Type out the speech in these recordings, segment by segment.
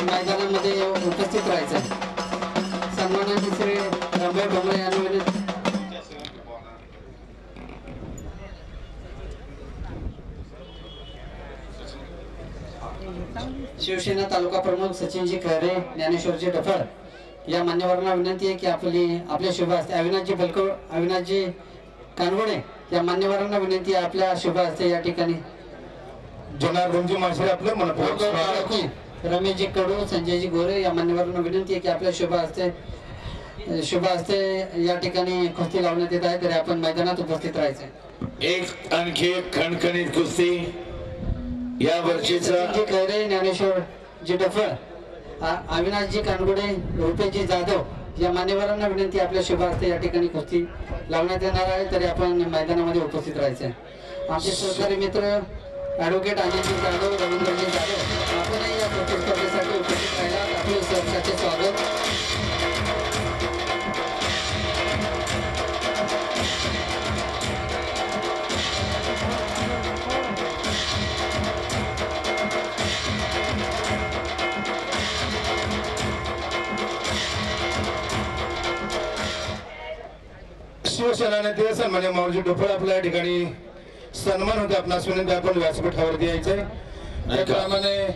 मैदानामध्ये उपस्थित राहायचं आहे। सन्माननीय श्री रमेश डोंगरे यांनी शिवसेना तालुका प्रमुख सचिनजी खैरे, ज्ञानेश्वरजी डफळ या मान्यवरांना विनंती आहे की आपल्या शुभ हस्ते अविनाशजी कानगोडे या मान्यवरांना विनंती आहे आपल्या शुभ हस्ते या ठिकाणी जनार्दनजी माशे आपलं मनपूर्वक स्वागत। रमेशजी कडू, संजयजी गोरे या मान्यवरांना विनंती आहे की आपल्या शुभ हस्ते या ठिकाणी कुस्ती लावण्यात येत आहे, तरी आपण मैदानात उपस्थित राहायचं। एक आणखी एक खणखणीत कुस्ती या वर्षीचा खैरे, ज्ञानेश्वर जी डफळ, अविनाशजी कानगुडे, रुपेशजी जाधव या मान्यवरांना विनंती आपल्या शुभ हस्ते या ठिकाणी कुस्ती लावण्यात येणार आहे, तरी आपण मैदानामध्ये उपस्थित राहायचं। आमचे सहकारी मित्र ॲडव्होकेट अनिलजी जाधव, रवींद्रजी जाधव आपणही या कुस्ती स्पर्धेसाठी उपस्थित राहिला, आपले सहर्षाचे स्वागत। शिवसेना नेते सन्मान्य माऊली डोफळ आपल्या ठिकाणी सन्मान होते, आपणास विनंती आपण व्यासपीठावरती यायचंय। त्याप्रमाणे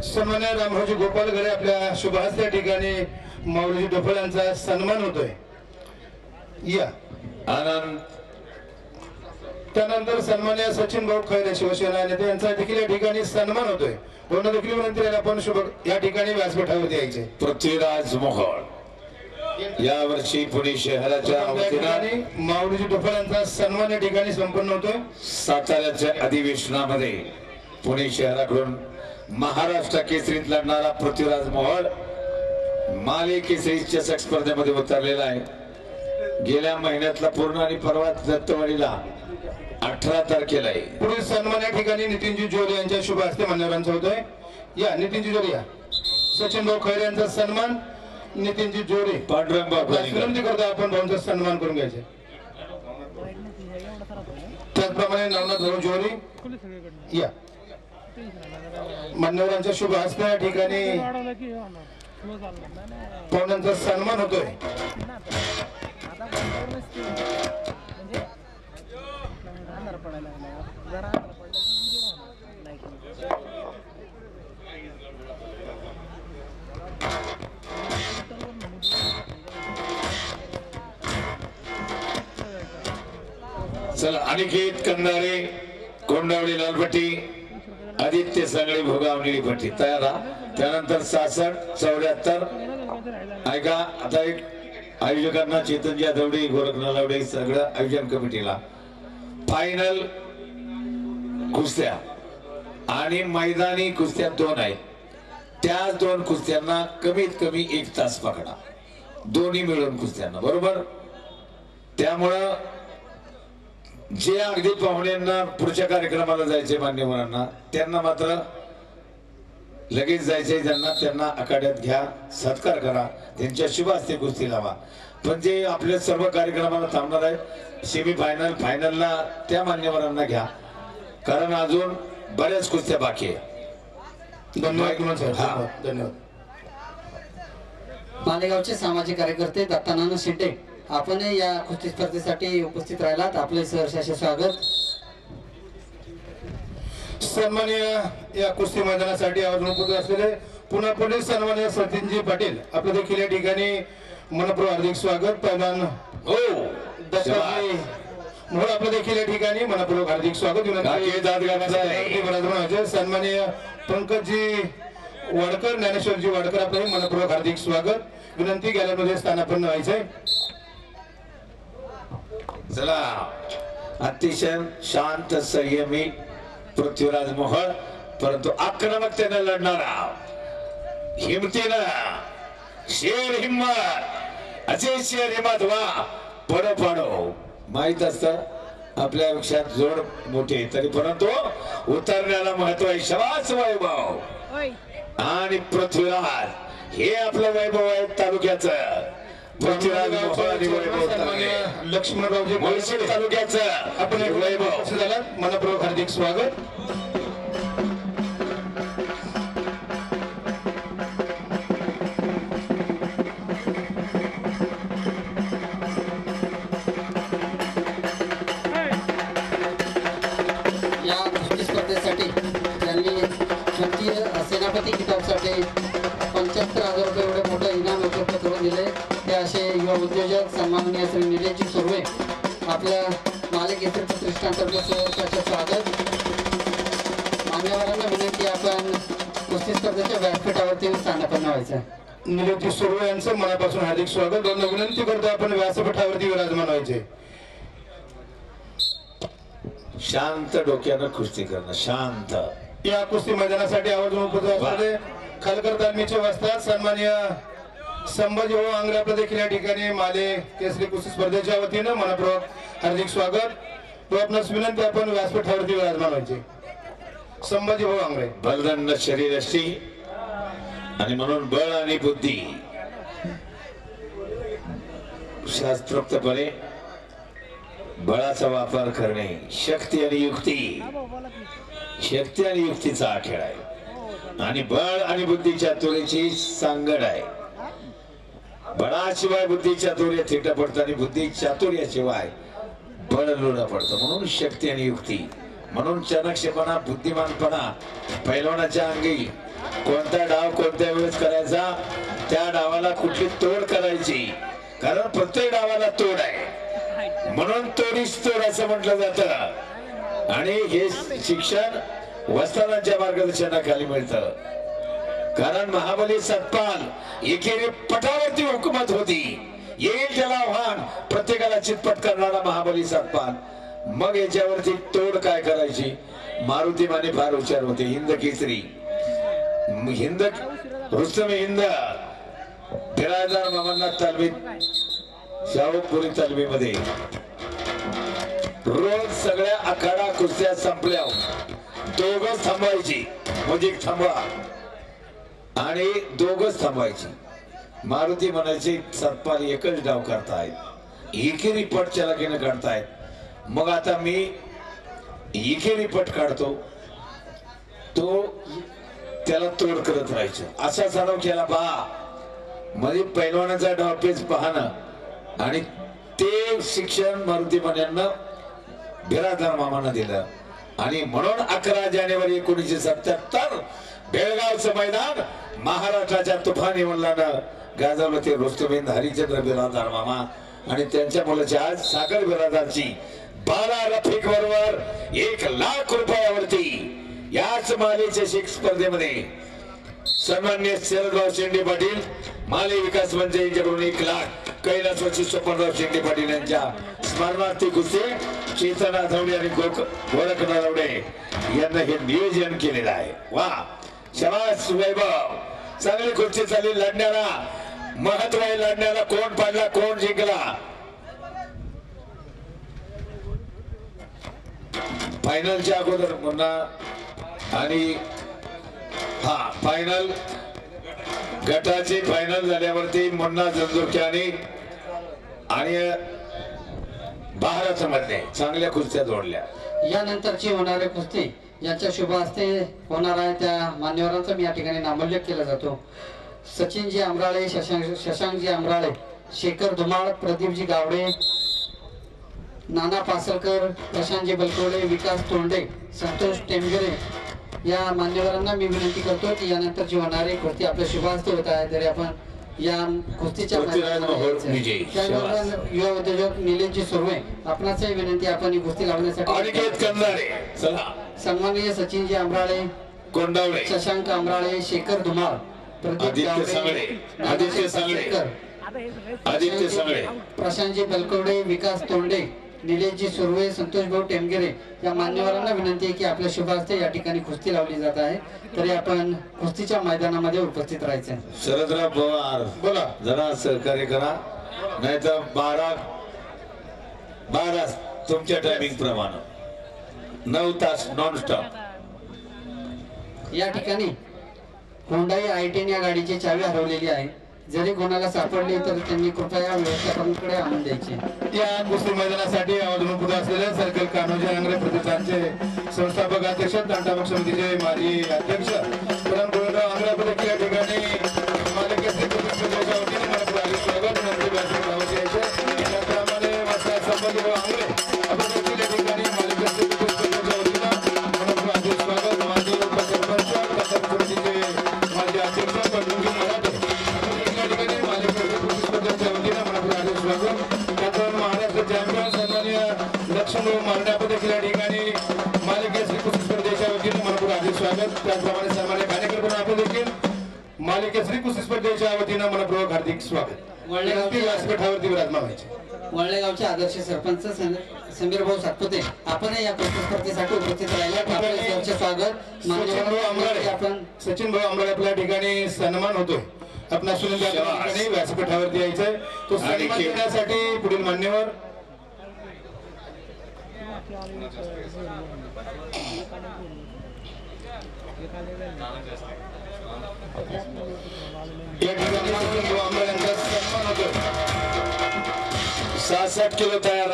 सन्मान्य रामरावजी गोपाल गडे आपल्या शुभ हस्ते ठिकाणी माऊली डोफळ यांचा सन्मान होतोय। या आनंद त्यानंतर सन्मान्य सचिन भाऊ खैरे शिवसेना नेते यांचा देखील या ठिकाणी सन्मान होतोय। पूर्ण देखील विनंती आहे आपण शुभ या ठिकाणी व्यासपीठावरती यायचे। पृथ्वीराज मोहोळ या वर्षी पुणे शहराच्या वतीने माऊलीजी डोफळ यांचा सन्मान या ठिकाणी संपन्न होतोय। साताऱ्याच्या अधिवेशनामध्ये पुणे शहराकडून महाराष्ट्र केसरीत लढणारा पृथ्वीराज मोहोळ माले केसरी चषक स्पर्धेमध्ये उतरलेला आहे। गेल्या महिन्यातला पूर्ण आणि परवा दत्तवाडीला 18 तारखेला आहे। पुढील सन्मान या ठिकाणी नितीनजी जोरे यांच्या शुभ हस्ते मान्यवरांचा होतोय। या नितीनजी जोरे या। सचिन भाऊ खैरे यांचा सन्मान नितीनजी जोरे पांडुरंग बाबा विनंती करतो आपण भाऊंचा सन्मान करून घ्यायचे। त्याचप्रमाणे नवनाथ भाऊ जोरे या मान्यवरांच्या शुभ हस्ते या ठिकाणी पाहुण्यांचा सन्मान होतोय। चला अनिकेत कंदारे, कोंडावळी लालपट्टी, आदित्य सांगळे भोगावलेली पट्टी तयार हा। त्यानंतर 66 74 ऐका आता एक आयोजकांना चेतनजी आदवडे, गोरखनाथ लावडे सगळं आयोजन कमिटीला फायनल कुस्त्या आणि मैदानी कुस्त्या 2 आहेत। त्या 2 कुस्त्यांना कमीत कमी 1 तास पकडा, दोन्ही मिळून कुस्त्यांना बरोबर। त्यामुळं जे अगदी पाहुण्यांना पुढच्या कार्यक्रमाला जायचे मान्यवरांना त्यांना मात्र लगेच जायचे, त्यांना आखाड्यात घ्या, सत्कार करा, त्यांच्या शुभ हस्ते कुस्ती लावा। पण जे आपल्या सर्व कार्यक्रमाला थांबणार आहे सेमी फायनल फायनलला त्या मान्यवरांना घ्या, कारण अजून बऱ्याच कुस्त्या बाकी आहे। धन्यवाद। मालेगावचे सामाजिक कार्यकर्ते दत्तानाना शिंदे आपण या कुस्ती स्पर्धेसाठी उपस्थित राहिलात, आपले सहर्षाचे स्वागत। सन्माननीय या कुस्ती मैदानासाठी आवाज उपस्थित असलेले पुन्हा पोलीस सन्माननीय सचिनजी पाटील आपलं देखील या ठिकाणी मनपूर्वक हार्दिक स्वागत। पैलवान हो दत्ताजी मोहोळ आपलं देखील या ठिकाणी मनपूर्वक हार्दिक स्वागत। सन्माननीय पंकजजी वाडकर, ज्ञानेश्वरजी वाडकर आपलं मनपूर्वक हार्दिक स्वागत। विनंती गॅलरीमध्ये स्थानापन्न व्हायचंय। चला अतिशय शांत संयमी पृथ्वीराज मोहोळ, परंतु आक्रमकतेने लढणारा, हिमतीनं शेर हिम्मत, असे शेर हिम्मत व्हा पडो पडो। माहित असतं आपल्यापेक्षा जोड मोठे तरी परंतु उतरण्याला महत्व आहे। शबास वैभव आणि पृथ्वीराज हे आपलं वैभव आहे तालुक्याचं। पृथ्वीराज लक्ष्मणरावजी मुळशी तालुक्याचं आपण वैभव मनपूर्वक हार्दिक स्वागत। सेनापती किताबसाठी 75,000 रुपये एवढे मोठं इनाम उपलब्ध करून दिले. ते असे युवा उद्योजक सन्माननीय श्री निलेशजी सुर्वे आपल्या मालक येथील प्रतिष्ठानतर्फे सहर्षाचे स्वागत. मान्यवरांना विनंती आपण कुस्ती स्पर्धेच्या व्यासपीठावरती स्थानापन्न व्हायचं. निलेशजी सुर्वे यांचं मनापासून हार्दिक स्वागत. दोन विनंती करतो आपण व्यासपीठावरती विराजमान व्हायचे. शांत डोक्यानं कुस्ती करणं, शांत. या कुस्ती मैदानासाठी आवर्जून उपस्थित असलेले खालकर तालमीचे वस्ताद सन्माननीय संभाजी भाऊ आंग्रे आपलं देखील या ठिकाणी माले केसरी कुस्ती स्पर्धेच्या वतीनं मनपूर्वक हार्दिक स्वागत. व आपणास विनंती आपण व्यासपीठावरती विराजमान व्हायचे. संभाजी भाऊ आंग्रे. बलदंड शरीर असती आणि म्हणून बळ आणि बुद्धी शास्त्रोक्तपणे बळाचा वापर करणे, शक्ती आणि युक्ती, शक्ती आणि युक्तीचा खेळ आहे आणि बळ आणि बुद्धीच्या तुरीची सांगड आहे. बळाशिवाय बुद्धी चातुर्य थिट पडतं आणि बुद्धी चातुर्याशिवाय बळ लोढं पडतं. म्हणून शक्ती आणि युक्ती, म्हणून चाणक्षपणा, बुद्धिमानपणा. पैलवानाच्या अंगी कोणता डाव कोणत्या वेळेस करायचा, त्या डावाला कुठली तोड करायची, कारण प्रत्येक डावाला तोड आहे. म्हणून तोडीस तोड असं म्हटलं जातं आणि हे शिक्षण वस्तादांच्या मार्गदर्शनाखाली मिळतं. कारण महाबली सतपाल एकेरी पटावरती हुकूमत होती. येईल त्याला आव्हान, प्रत्येकाला चितपट करणारा महाबली सतपाल. मग याच्यावरती तोड काय करायची. मारुती माने फार हुशार होते. हिंद केसरी, हिंद रुस्तम हिंद बिराजदार मामांना तालमीत, शाहूपुरी तालमीमध्ये रोज सगळ्या आखाडा कुस्त्या संपल्या दोघच थांबवायची, म्हणजे थांबवा आणि दोघच थांबवायची. मारुती म्हणायची सतपाल एकच डाव करतायत, एकेरी पट चलाकीने काढतायत. मग आता मी एकेरी पट काढतो, तो त्याला तोड करत राहायचं. असा सराव केला पहा. मध्ये पैलवानाचा डावपेच पाहणं आणि ते शिक्षण मारुती मान्यांना बिराजदार मामांना दिलं. आणि म्हणून 11 जानेवारी 1977 बेळगावचं मैदान महाराष्ट्राच्या तुफानी वडिलांना गाजवलं. ते रुस्तम हरिचंद्र बिराजदार मामा आणि त्यांच्या मुलाची आज सागर बिराजदारची 12 रफिक बरोबर 1 लाख रुपयावरती याच मालेच्या शिक स्पर्धेमध्ये सन्माननीय शरदराव शेंडे पाटील माले विकास मंच यांच्याकडून 1 लाख, कैलासवासी स्वप्नराव शेंडे पाटील यांच्या स्मरणार्थ कुस्ती चेतन आठवडे आणि गोरख नरवडे यांना हे नियोजन केलेलं आहे. वा, शाबास वैभव. चांगली कुस्ती चालली. लढण्याला महत्व आहे. लढण्याला कोण पाडला, कोण जिंकला. फायनलच्या अगोदर पुन्हा आणि हा फायनल गटाची फायनल झाल्यावरती मुन्ना जंजुरक्याने आणि भारत मध्ये चांगल्या कुस्त्या जोडल्या. यानंतरची होणारी कुस्ती यांच्या शुभ हस्ते होणार आहे. त्या मान्यवरांचा मी या ठिकाणी नामोल्लेख केला जातो. सचिनजी आमराळे, शशांकजी आमराळे, शेखर धुमाळ, प्रदीपजी गावडे, नाना पासलकर, प्रशांतजी बलकवडे, विकास तोंडे, संतोष टेमगिरे या मान्यवरांना मी विनंती करतो की यानंतरची होणारी कुस्ती आपल्या शुभ हस्ते होत आहे. तरी आपण या कुस्तीच्या युवा उद्योजक निलेशजी सुर्वे आपणाचही विनंती आपण ही कुस्ती लावण्यासाठी सन्माननीय सचिनजी आमराळे, कोंडावळे, शशांक आमराळे, शेखर धुमाळ, प्रदीप गावडे, आदित्य सांगळे, प्रशांतजी बलकवडे, विकास तोंडे, निलेशजी सुर्वे, संतोष भाऊ टेमगिरे या मान्यवरांना विनंती आहे की आपल्या शुभ हस्ते या ठिकाणी कुस्ती लावली जात आहे. तरी आपण कुस्तीच्या मैदानामध्ये उपस्थित राहायचं. शरदराव पवार बोला. जरा सहकार्य करा, नाही तर 12 तुमच्या टायमिंग प्रमाणे 9 तास नॉन स्टॉप. या ठिकाणी होंडाई i10 या गाडीची चावी हरवलेली आहे. जरी कोणाला सापडली तर त्यांनी कृपया व्यवस्थापनाकडे आणून द्यायची. या कुस्ती मैदानासाठी आवर्जून उपस्थित असलेले सर्कल कान्होजी आंग्रे प्रतिष्ठानचे संस्थापक अध्यक्ष, तांटापक समितीचे माजी अध्यक्ष पुरणगोविंदराव आंग्रे देखील या ठिकाणी मालिकेचे प्रतिष्ठानच्या वतीने मला स्वागत त्याप्रमाणे संभाजीराव आंग्रे आपण देखील या ठिकाणी मालिकेचे प्रतिष्ठानच्या वतीनं स्वागत. माजी उपसरपंच देखील माले केसरी कुस्ती स्पर्धेच्या वतीनं मनपूर्वक हार्दिक स्वागत. वळलेगावचे व्यासपीठावरती विराजमान व्हायचे. वळलेगावचे आदर्श सरपंच समीर भाऊ सातपुते आपण या कुस्ती स्पर्धेसाठी उपस्थित राहिला आपले सहर्ष स्वागत. सचिन भाऊ आंबळे आपल्या ठिकाणी सन्मान होतोय. आपल्या सुनील ठिकाणी व्यासपीठावरती यायचंय. तो सन्मान देण्यासाठी पुढील मान्यवर या ठिकाणी सचिन भाऊ आंबळे यांचा सन्मान होतोय. 66 किलो तयार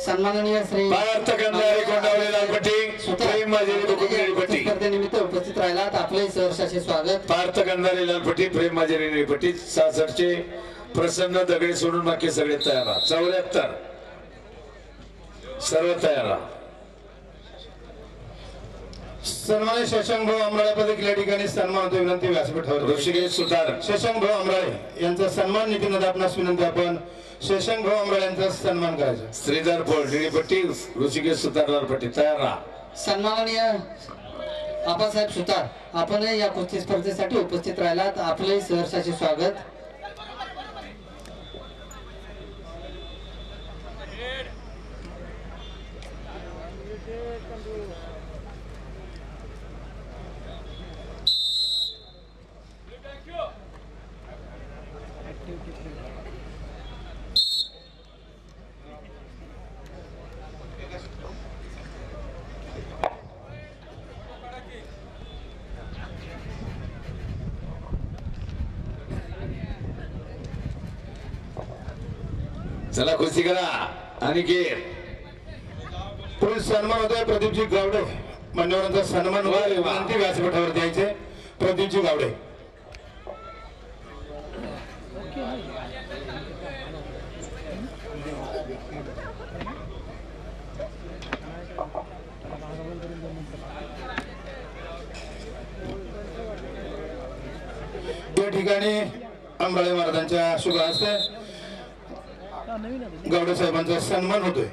सन्माननीय श्री पार्थ कंदारे कोंडावळे लालपट्टी प्रेम माजेरी बुकुंदेरीपट्टी स्पर्धेनिमित्त उपस्थित राहिलात आपले सहर्षाचे स्वागत. पार्थ कंदारे लालपट्टी प्रेम माजेरी निळीपट्टी 66 चे प्रसन्न दगडे सोडून बाकी सगळे तयार. 74 सर्व तयार. सन्मान्य शशांक भाऊ आंबळे देखील या ठिकाणी सन्मान होतो. विनंती व्यासपीठावर ऋषिकेश सुतार शशांक भाऊ आंबळे यांचा सन्मान नितीन आपणास विनंती आपण शशांक भाऊ आंबळे यांचा सन्मान करायचा. श्रीधर पोळ निळीपट्टी ऋषिकेश सुतार लालपट्टी तयार. सन्माननीय आबासाहेब सुतार आपण या कुस्ती स्पर्धेसाठी उपस्थित राहिलात आपले सहर्षाचे स्वागत. चला कुस्ती करा. आणि पुढील सन्मान होतोय प्रदीपजी गावडे मान्यवरांचा सन्मान होतोय. विनंती व्यासपीठावरती यायचे. प्रदीपजी गावडे या ठिकाणी आंबळे महाराजांच्या शुभ हस्ते गावडे साहेबांचा सन्मान होतोय.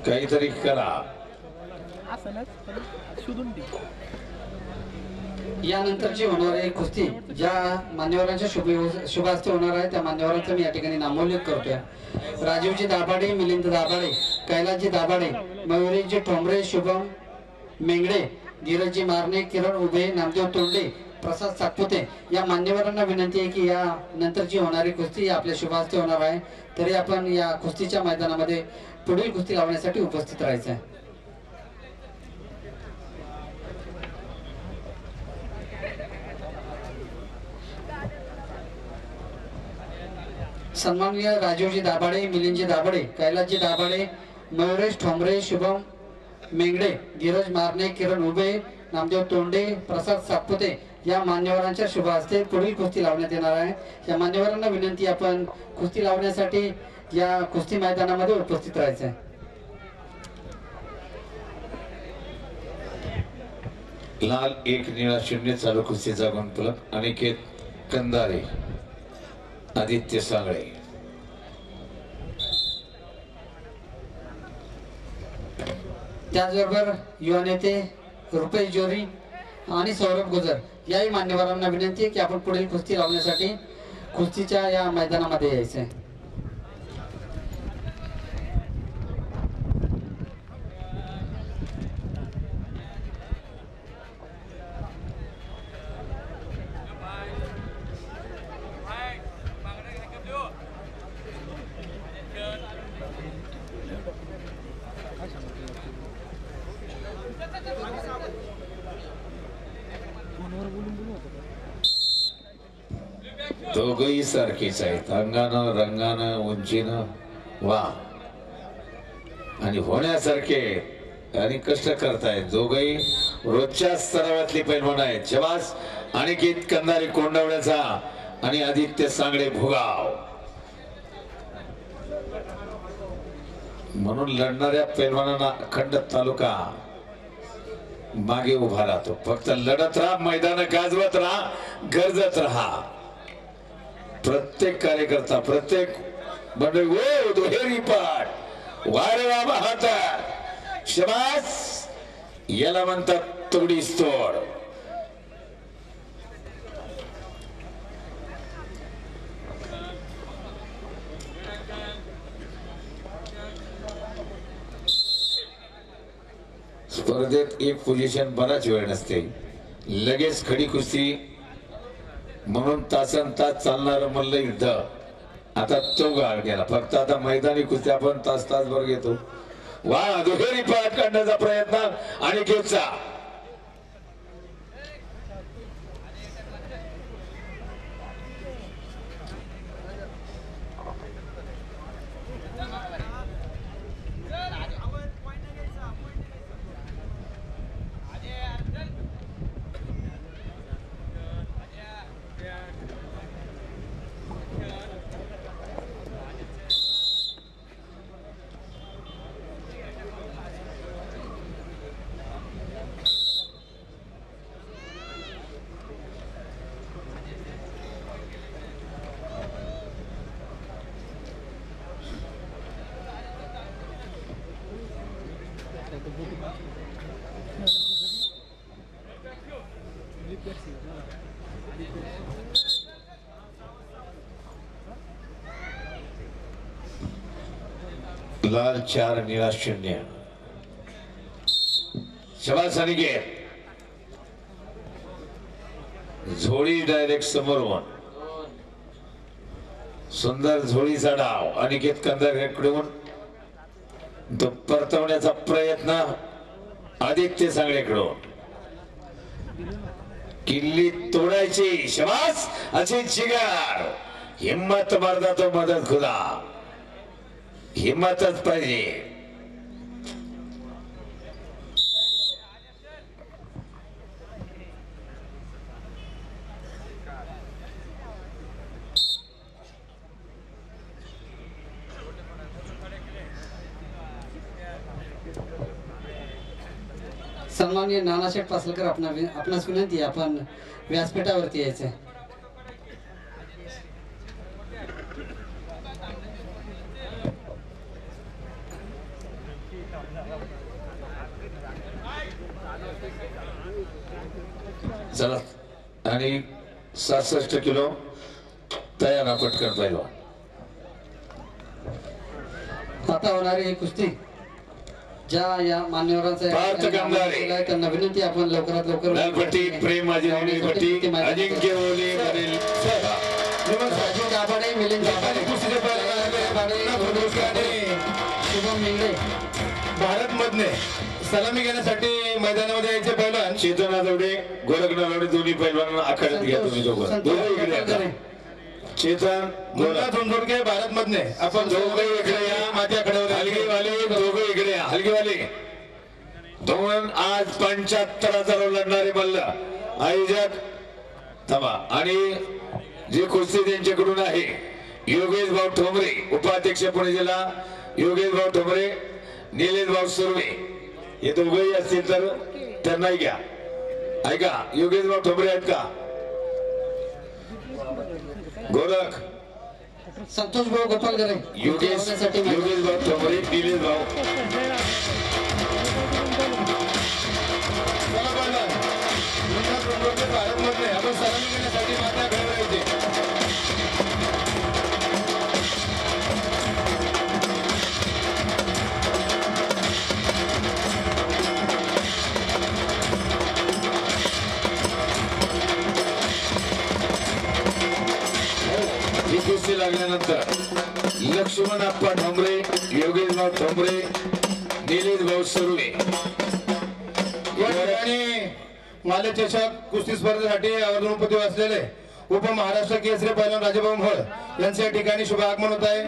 काहीतरी करा. यानंतरची होणारी कुस्ती ज्या मान्यवरांच्या शुभ हस्ते होणार आहे त्या मान्यवरांचा मी या ठिकाणी नामोल्लेख करतोय. राजीवजी दाभाडे, मिलिंद दाभाडे, कैलासजी दाभाडे, मयुरीजी ठोंबरे, शुभम मेंगडे, धीरजजी मारणे, किरण उभे, नामदेव तोंडे, प्रसाद सातपुते या मान्यवरांना विनंती आहे की या नंतरची होणारी कुस्ती आपल्या शुभ हस्ते होणार आहे. तरी आपण या कुस्तीच्या मैदानामध्ये पुढील कुस्ती लावण्यासाठी उपस्थित राहायचं आहे. सन्माननीय राजीवजी दाभाडे, मिलिंदजी दाभाडे, कैलासजी दाभाडे, मयुरेश ठोंबरे, शुभम मेंगडे, धीरज मारणे, किरण उभे, नामदेव तोंडे, प्रसाद सातपुते या मान्यवरांच्या शुभ हस्ते पुढील कुस्ती लावण्यात येणार आहे. या मान्यवरांना विनंती आपण कुस्ती लावण्यासाठी या कुस्ती मैदानामध्ये उपस्थित राहायचं आहे. लाल 1 निळा 0 चालू कुस्तीचा गुणफलक. अनिकेत कंदारे, आदित्य सांगळे. त्याचबरोबर युवा नेते रुपेश जोरी आणि सौरभ गुजर याही मान्यवरांना विनंती आहे की आपण पुढील कुस्ती लावण्यासाठी कुस्तीच्या या मैदानामध्ये यायचं आहे. दोघही सारखीच आहेत. अंगानं, रंगानं, उंचीनं वा आणि होण्यासारखे आणि कष्ट करतायत. दोघही रोजच्या स्तरावरतली पैलवान आहेत. शबास. अनिकेत कंदारे कोंडावळ्याचा आणि आदित्य सांगळे भोगाव. म्हणून लढणाऱ्या पैलवानांना अखंड तालुका मागे उभा राहतो. फक्त लढत राहा, मैदान गाजवत राहा, गरजत राहा. प्रत्येक कार्यकर्ता, प्रत्येक मंडळी ओ दुहेरी पाठ वारे वा हातात शबास, याला म्हणतात तोडीस तोड. स्पर्धेत एक पोझिशन बराच वेळ नसते, लगेच खडी कुस्ती म्हणून तासन तास चालणार मल्ल युद्ध आता तो गाळ गेला. फक्त आता मैदानी कुस्ती आपण तास तासभर घेतो. वा दुहेरी पाठ काढण्याचा प्रयत्न अनिकेतचा. लाल 4 निळा 0. शबास अनिकेत. झोळी डायरेक्ट समोरून सुंदर झोळीचा डाव अनिकेत कंदारेकडून तो परतवण्याचा प्रयत्न आदित्य सांगळेकडून. किल्ली तोडायची. शबास अशी जिगर, हिम्मत मर्दा तो मदत खुदा. हिम्मतच पाहिजे. सन्माननीय नानाशेठ पासलकर, आपणास विनंती, आपण व्यासपीठावरती यायचंय. चला. आणि 67 किलो तयार पटकन पहिला. आता होणारी ही कुस्ती ज्या या मान्यवरांचा त्यांना विनंती, आपण लवकरात लवकर लालपट्टी प्रेम पट्टी अजिंक्य ओले राजीव दाभाडे, मिलिंद दाभाडे, शुभम मिंगडे भारत मधने सलामी घेण्यासाठी मैदानामध्ये यायचे पैलवान चेतन आजवडे, गोरखनाथ आजवडे दोन्ही पैलवानांना आखाड्यात घ्या तुम्ही दोघं. चेतन मुन्ना झुंझुरके भारत मधने आपण दोघं इकडे या. माझ्या कडेवर हलगीवाले दोघं इकडे या. हलगीवाले दोन आज 75,000 लढणारे मल्ल आयोजक थांबा. आणि जे कुस्ती त्यांच्याकडून आहे योगेश भाऊ ठोंबरे, उपाध्यक्ष पुणे जिल्हा योगेश भाऊ ठोंबरे, निलेश भाऊ सुर्वे, हे दोघंही असतील तर त्यांनाही घ्या. ऐका, योगेश भाऊ ठोंबरे आहेत का? गोरख, संतोष भाऊ गोपालगरे, योगेश भाऊ ठोंबरे, निलेश भाऊ. भारत मधने आपण सलामी घेण्यासाठी माझ्या कडेवर यायचे. कुस्ती लागल्यानंतर लक्ष्मण आप्पा ठोंबरे, योगेश भाऊ ठोंबरे, निलेश भाऊ सुर्वे या ठिकाणी माले चषक कुस्ती स्पर्धेसाठी आवर्जून उपस्थित असलेले उपमहाराष्ट्र केसरी पैलवान राजाभाऊ मोहोळ यांचे या ठिकाणी शुभ आगमन होत आहे.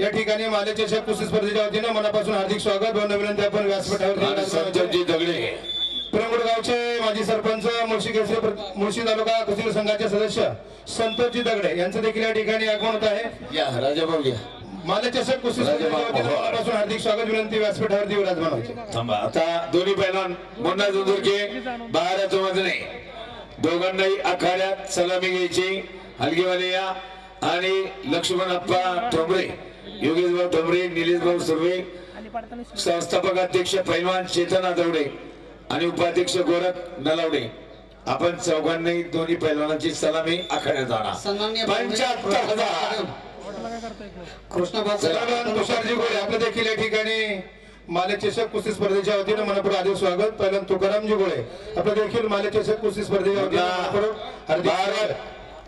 या ठिकाणी माले चषक कुस्ती स्पर्धेच्या वतीने मनापासून हार्दिक स्वागत. दोन विनंती, आपण व्यासपीठावर संतोषजी दगडे, प्रमुख गावचे माजी सरपंच, मुळशी तालुका कुस्ती संघाचे सदस्य संतोषजी दगडे यांचं देखील या ठिकाणी आगमन होत आहे. या राजाभाऊ घ्या. मालेचषक कुस्ती स्पर्धेपासून हार्दिक स्वागत विनंती व्यासपीठावरती विराजमान व्हायचे. थांबा आता दोन्ही पैलवान मुन्ना जुंजुरके बाहेरच्या मधने दोघांनाही आखाड्यात सलामी घ्यायची. हलगीवाले या आणि लक्ष्मण अप्पा ठोंबरे, योगेश भाऊ ठोंबरे, निलेश भाऊ सुर्वे, संस्थापक अध्यक्ष पैलवान चेतन आदवडे आणि उपाध्यक्ष गोरख नलावडे, आपण चौघांनी दोन्ही पैलवानांची सलामी आखाड्यात सन्माननीय जाणार. 75,000 तुषारजी गोळे आपलं देखील या ठिकाणी मालेचषक कुस्ती स्पर्धेच्या वतीनं मनपूर्वक हार्दिक स्वागत. पहिला तुकारामजी गोळे आपलं देखील मालेचषक कुस्ती स्पर्धेच्या वतीनं मनपूर्वक हार्दिक स्वागत.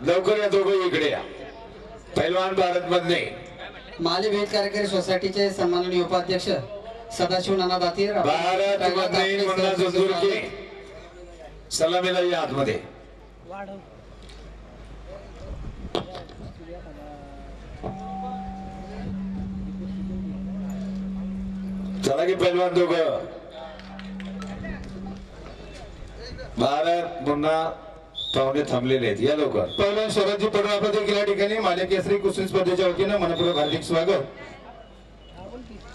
लवकर या दोघं इकडे या. पैलवान भारत मधले माले भेट कार्यकारी सोसायटीचे सन्माननीय उपाध्यक्ष सदाशिव नाना दातीर, भारत मधले मुन्ना जुंजुरके सलामीला या आतमध्ये. चला की पैलवान दोघं. भारत मुन्ना पाहुणे थांबलेले आहेत, या लवकर. पहिलवान शरदजी पडवळ आपलं देखील या ठिकाणी माले केसरी कुस्ती स्पर्धेच्या वतीनं मनपूर्वक हार्दिक स्वागत.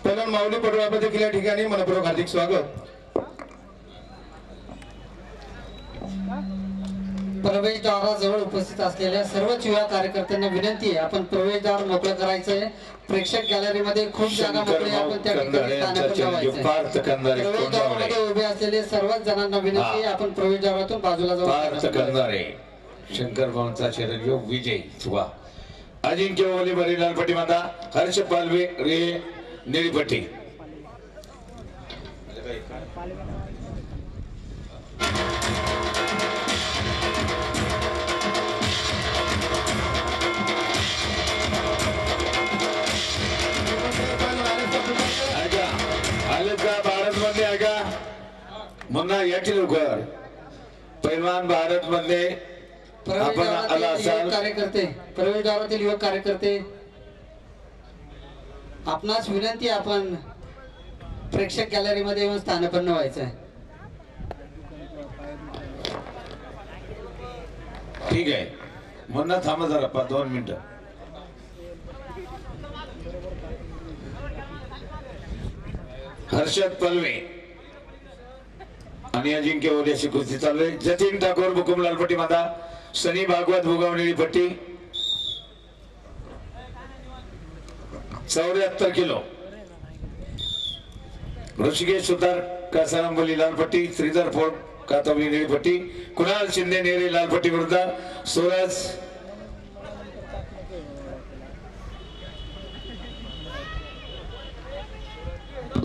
पहिलवान माऊली पडवळ आपलं देखील या ठिकाणी मनपूर्वक हार्दिक स्वागत. प्रवेशद्वाराजवळ उपस्थित असलेल्या सर्वच युवा कार्यकर्त्यांना विनंती आहे, आपण प्रवेशद्वार मोकळं करायचंय. प्रेक्षक गॅलरीमध्ये खूप जागा मोकळी आहे, आपण त्या ठिकाणी प्रवेशद्वारामध्ये उभे असलेले सर्वच जणांना विनंती आहे, आपण प्रवेशद्वारातून बाजूला जाऊ. शंकर भाऊंचा चिरंजीव विजय चुवा, अजिंक्य ओले बरी लालपट्टी माता, हर्ष पालवे रे निळीपट्टी. भारत मध्ये आहे का मुन्ना याची लवकर. पैलवान भारत मध्ये आपण आला असाल. कार्यकर्ते प्रवेशद्वारातील युवक कार्यकर्ते आपणास विनंती, आपण प्रेक्षक गॅलरीमध्ये येऊन स्थानपन्न व्हायचंय. ठीक आहे मुन्ना थांबा जरा 2 मिनिटं. हर्षद पलवे आणि अजिंक्य ओल्याची कुस्ती चालू आहे. जतीन ठाकूर बुकुम लालपट्टी माता, सनी भागवत भुगाव निळी पट्टी. 74 किलो. ऋषिकेश सुतार कासारांबोली लालपट्टी, श्रीधर फोड कातवली निळी पट्टी, कुणाल शिंदे नेरे लालपट्टी विरुद्ध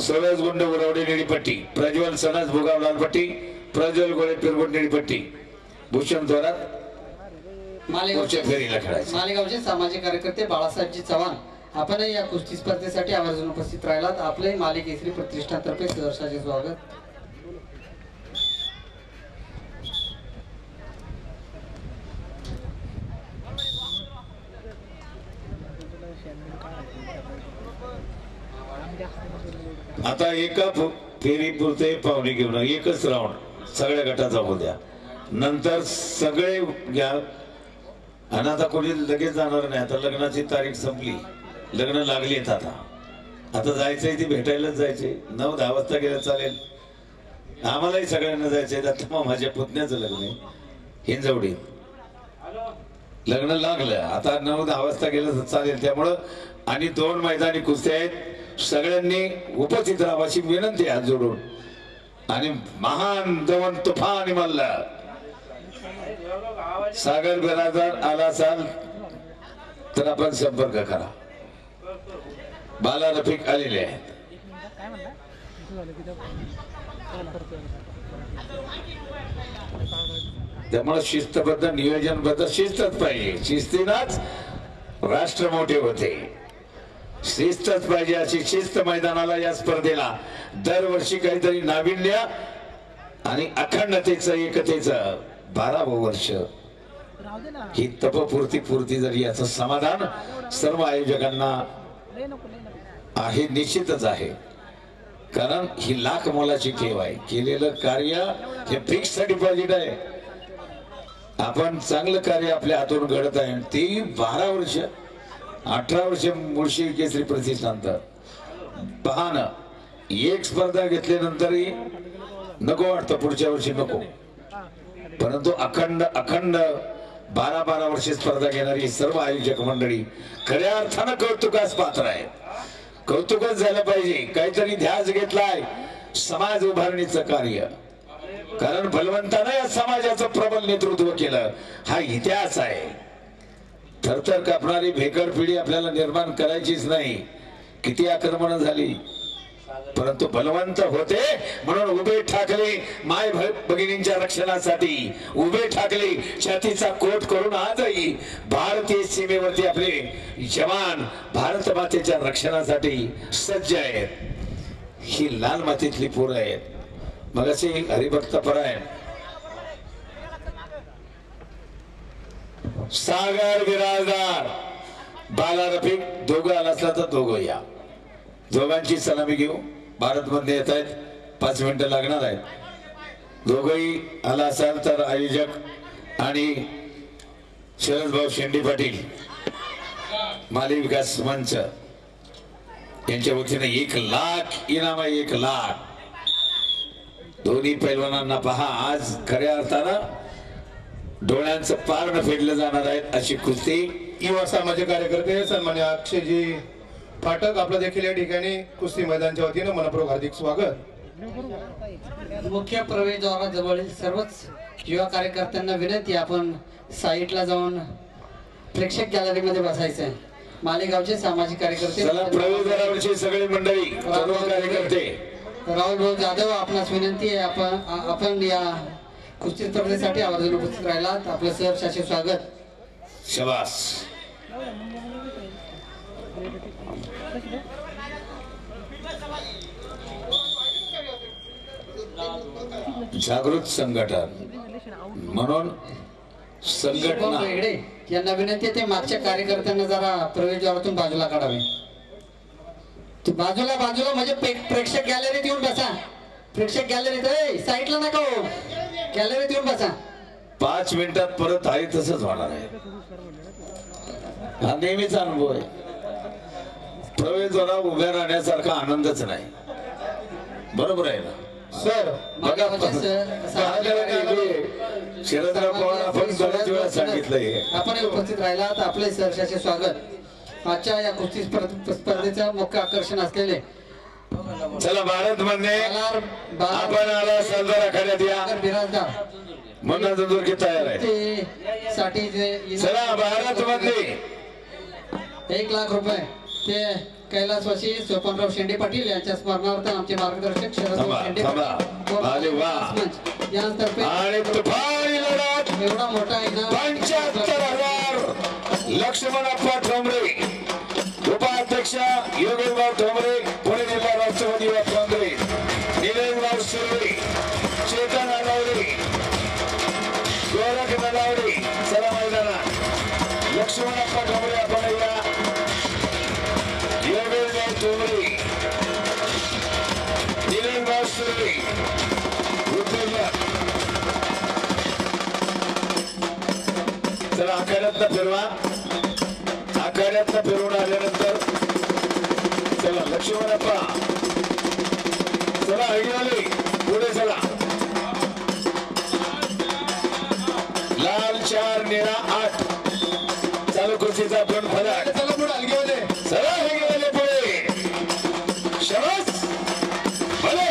सूरज गुंड गुरवडे निळी पट्टी, प्रज्वल सनस भुगाव लालपट्टी, प्रज्वल गोळे पिरगुंड निळी पट्टी, भूषण थोरात फेरीला खेळायचे. मालेगावचे सामाजिक कार्यकर्ते बाळासाहेबजी चव्हाण, आपण या कुस्ती स्पर्धेसाठी आवर्जून उपस्थित राहिलात. आपले माले केसरी प्रतिष्ठानतर्फे सहर्षाचे स्वागत. आता एका फेरी पुरते पाहुणे घेऊन एकच राऊंड सगळ्या गटाचा होऊ द्या, नंतर सगळे घ्या. आणि आता कोणी लगेच जाणार नाही. आता लग्नाची तारीख संपली, लग्न लागलीत. आता जायचंय ती भेटायलाच जायचे. 9-10 वाजता गेलं चालेल. आम्हालाही सगळ्यांना जायचंय. आता मग माझ्या पुतण्याचं लग्न आहे हिंजवडी, लग्न लागलं. आता 9-10 वाजता गेलं तर चालेल. त्यामुळं आणि 2 मैदानी कुस्त्या आहेत. सगळ्यांनी उपस्थित राहावाची विनंती हात जोडून. आणि महान दवन तुफान मल्ल सागर बिरादर आला असाल तर आपण संपर्क करा. बाला रफिक आलेले आहेत. त्यामुळे शिस्तबद्ध नियोजनबद्ध शिस्तच पाहिजे. शिस्तीनच राष्ट्र मोठे होते. शिस्तच पाहिजे. अशी शिस्त मैदानाला या स्पर्धेला दरवर्षी काहीतरी नाविन्य आणि अखंडतेचं एकतेचं 12वं वर्ष ही तपपूर्ती जरी याचं समाधान सर्व आयोजकांना आहे, निश्चितच आहे. कारण ही लाख मोलाची ठेव आहे. केलेलं कार्य हे फिक्स डिपॉझिट आहे. आपण चांगलं कार्य आपल्या हातून घडत आहे. ती 12 वर्ष 18 वर्ष मुळशी केसरी प्रतिष्ठान. पहा ना, एक स्पर्धा घेतल्यानंतरही नको वाटतं, पुढच्या वर्षी नको. परंतु अखंड अखंड 12-12 वर्षे स्पर्धा घेणारी सर्व आयोजक मंडळी खऱ्या अर्थानं कौतुकास पात्र आहे. कौतुकच झालं पाहिजे. काहीतरी ध्यास घेतलाय समाज उभारणीचं कार्य. कारण बलवंतानं या समाजाचं प्रबल नेतृत्व केलं. हा इतिहास आहे. थरथर कापणारी भेकड पिढी आपल्याला निर्माण करायचीच नाही. किती आक्रमण झाली, परंतु बलवंत होते म्हणून उभे ठाकले. माय भगिनींच्या रक्षणासाठी उभे ठाकले. छातीचा कोट करून आजही भारतीय सीमेवरती आपले जवान भारत मातेच्या रक्षणासाठी सज्ज आहेत. ही लाल मातीतली पोरं आहेत. मग असे हरिभक्त परायण सागर बिराजदार बाला रफिक दोघं आला असला तर दोघं या. दोघांची सलामी घेऊ. भारत मध्ये येत आहेत. 5 मिनिटं लागणार आहेत. दोघंही आला असाल तर आयोजक आणि शरद भाऊ शेंडी पाटील माली विकास मंच यांच्या वतीने 1 लाख इनाम आहे. 1 लाख. दोन्ही पैलवानांना पहा. आज खऱ्या अर्थानं डोळ्यांचं पारण फेडलं जाणार आहे अशी कुस्ती. युवा सामाजिक कार्यकर्ते सन्मान्य अक्षयजी फाटक आपलं देखील या ठिकाणी कुस्ती मैदानाच्या वतीनं मनपूर्वक हार्दिक स्वागत. मुख्य प्रवेशद्वाराजवळील सर्वच युवा कार्यकर्त्यांना विनंती, आपण साईटला जाऊन प्रेक्षक गॅलरीमध्ये बसायचं आहे. मालेगावचे सामाजिक कार्यकर्ते, चला प्रवेशद्वारावरची सगळी मंडळी सर्व कार्यकर्ते. राहुल भाऊ जाधव, आपणास विनंती आहे, आपण या कुस्ती स्पर्धेसाठी आवर्जून उपस्थित राहिलात. आपलं सहर्षाचे स्वागत. शबास. जागृत संघटन म्हणून संघटना वेगळे यांना विनंती, ते मागच्या कार्यकर्त्यांना जरा प्रवेशद्वारातून बाजूला काढावे. बाजूला म्हणजे प्रेक्षक गॅलरीत येऊन बसा. प्रेक्षक गॅलरीत साईडला नका हो, गॅलरीत येऊन बसा. 5 मिनिटात परत आहे तसंच होणार आहे. हा नेहमीचा अनुभव आहे. प्रवेशद्वारावर उभ्या राहण्यासारखा आनंदच नाही. बरोबर आहे ना सर? शरदराव पवार आपण बऱ्याच वेळा सांगितलंय. आपण उपस्थित राहिलात. आपले सहर्षाचे स्वागत. आजच्या या कुस्ती स्पर्धेचं मुख्य आकर्षण असलेले चला भारत मध्ये आपण आला सलदार आखाड्यात या. बिराजदार मनोरंजन तयार आहे साठी चला भारत मध्ये 1 लाख रुपये ते कैलासवासी सोपानराव शेंडे पाटील यांच्या स्मरणार्थ आमचे मार्गदर्शक शरदराव शेंडे यांतर्फे आणि तुफानी लढत एवढा मोठा इनाम 75,000 लक्ष्मणप्पा ठोंबरे उपाध्यक्ष योगेशभाऊ ठोंबरे पुणे जिल्हा राष्ट्रवादी युवक काँग्रेस निलेशभाऊ सुर्वे चेतन अनावडे गोरख नलावडे चला मैदानात लक्ष्मणप्पा ठोंबरे आपण या योगेशभाऊ ठोंबरे निलेशभाऊ सुर्वे चला आखाड्यातनं फिरवा. आखाड्यातनं फिरवून आल्यानंतर चला लक्ष्मणप्पा चला हळदीवाले पुढे चला. लाल 4 निळा 8 चालू कुस्तीचा पण फलक. चला पुढे हलगीवाले. चला हळदीवाले पुढे. शबास भले.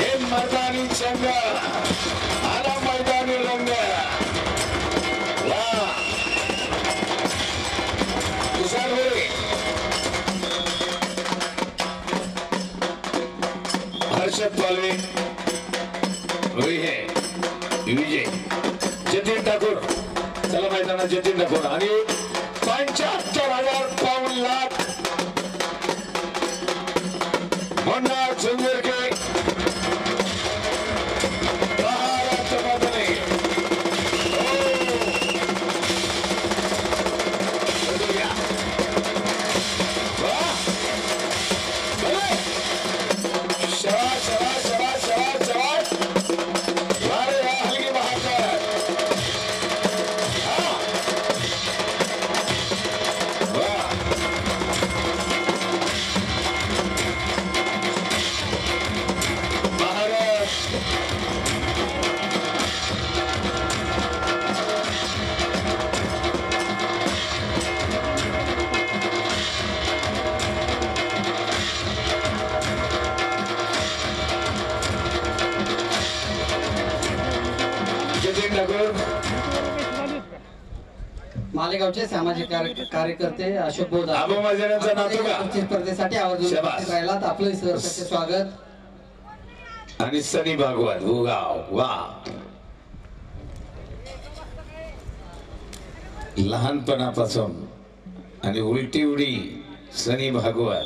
हे मैदानी संघ आला मैदानी रंग. हर्षद पालवे विजय जतीन ठाकूर चला मैदानात जतीन ठाकूर आणि 75,000 पाऊंड लाख मुन्ना झुंजरके जतीन ठाकूर मालेगावचे सामाजिक कार्यकर्ते अशोक बोध आबू माझ्यांचा नातू का स्पर्धेसाठी आवर्जून शाबास. उपस्थित राहिलात आपलं सहर्षाचे स्वागत. आणि सनी भागवत भूगाव वा लहानपणापासून आणि उलटी उडी सनी भागवत.